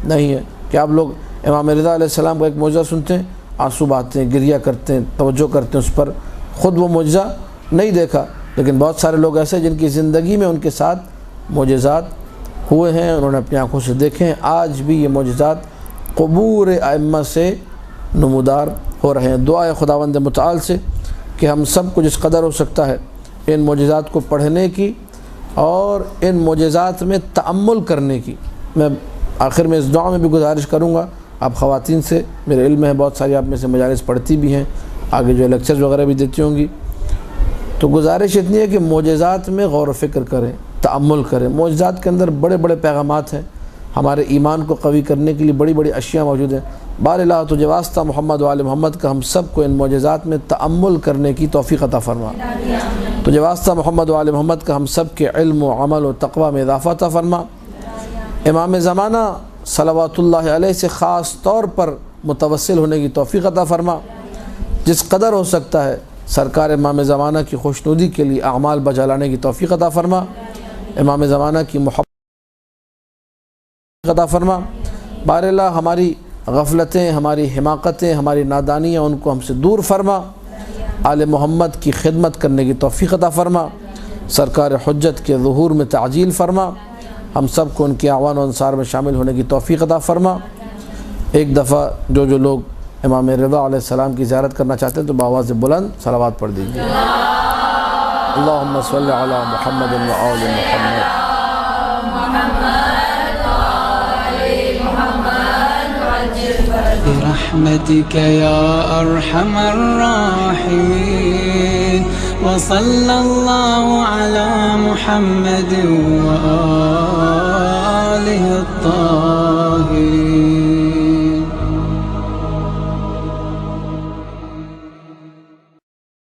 نہیں ہے. کہ آپ لوگ امام رضا علیہ السلام کا ایک معجزہ سنتے ہیں، آنسو بہاتے ہیں، گریہ کرتے ہیں، توجہ کرتے ہیں اس پر. خود وہ معجزہ نہیں دیکھا، لیکن بہت سارے لوگ ایسے جن کی زندگی میں ان کے ساتھ معجزات ہوئے ہیں، انہوں نے اپنی آنکھوں سے دیکھے ہیں. آج بھی یہ معجزات قبور ائمہ سے نمودار ہو رہے ہیں. دعا ہے خداوند متعال سے کہ ہم سب کو جس قدر ہو سکتا ہے ان معجزات کو پڑھنے کی اور ان معجزات میں تأمل کرنے کی. میں آخر میں اس دعا میں بھی گزارش کروں گا آپ خواتین سے، میرے علم ہے بہت ساری آپ میں سے مجالس پڑھتی بھی ہیں، آگے جو لیکچرز وغیرہ بھی دیتی ہوں گی، تو گزارش اتنی ہے کہ معجزات میں غور و فکر کریں، تأمل کریں. معجزات کے اندر بڑے بڑے پیغامات ہیں، ہمارے ایمان کو قوی کرنے کے لیے بڑی بڑی اشیاء موجود ہیں. بار اللہ تجھے واسطہ محمد و آل محمد کا ہم سب کو ان معجزات میں تأمل کرنے کی توفیق عطا فرما. تجھے واسطہ محمد و آل محمد کا ہم سب کے علم و عمل و تقوی میں اضافہ عطا فرما. امام زمانہ صلوات اللہ علیہ سے خاص طور پر متوسل ہونے کی توفیق عطا فرما. جس قدر ہو سکتا ہے سرکار امام زمانہ کی خوشنودی کے لیے اعمال بجا لانے کی توفیق عطا فرما. امام زمانہ کی محبت عطا فرما. بار اللہ ہماری غفلتیں، ہماری حماقتیں، ہماری نادانیاں ان کو ہم سے دور فرما. آل محمد کی خدمت کرنے کی توفیق عطا فرما. سرکار حجت کے ظہور میں تعجیل فرما. ہم سب کو ان کے اعوان و انصار میں شامل ہونے کی توفیق عطا فرما. ایک دفعہ جو لوگ امام رضا علیہ السلام کی زیارت کرنا چاہتے ہیں تو بآواز بلند صلوات پڑھ دیجیے. اللہم صلی علی محمد و آل محمد. برحمتك يا أرحم الراحمين وصلى الله على محمد وآله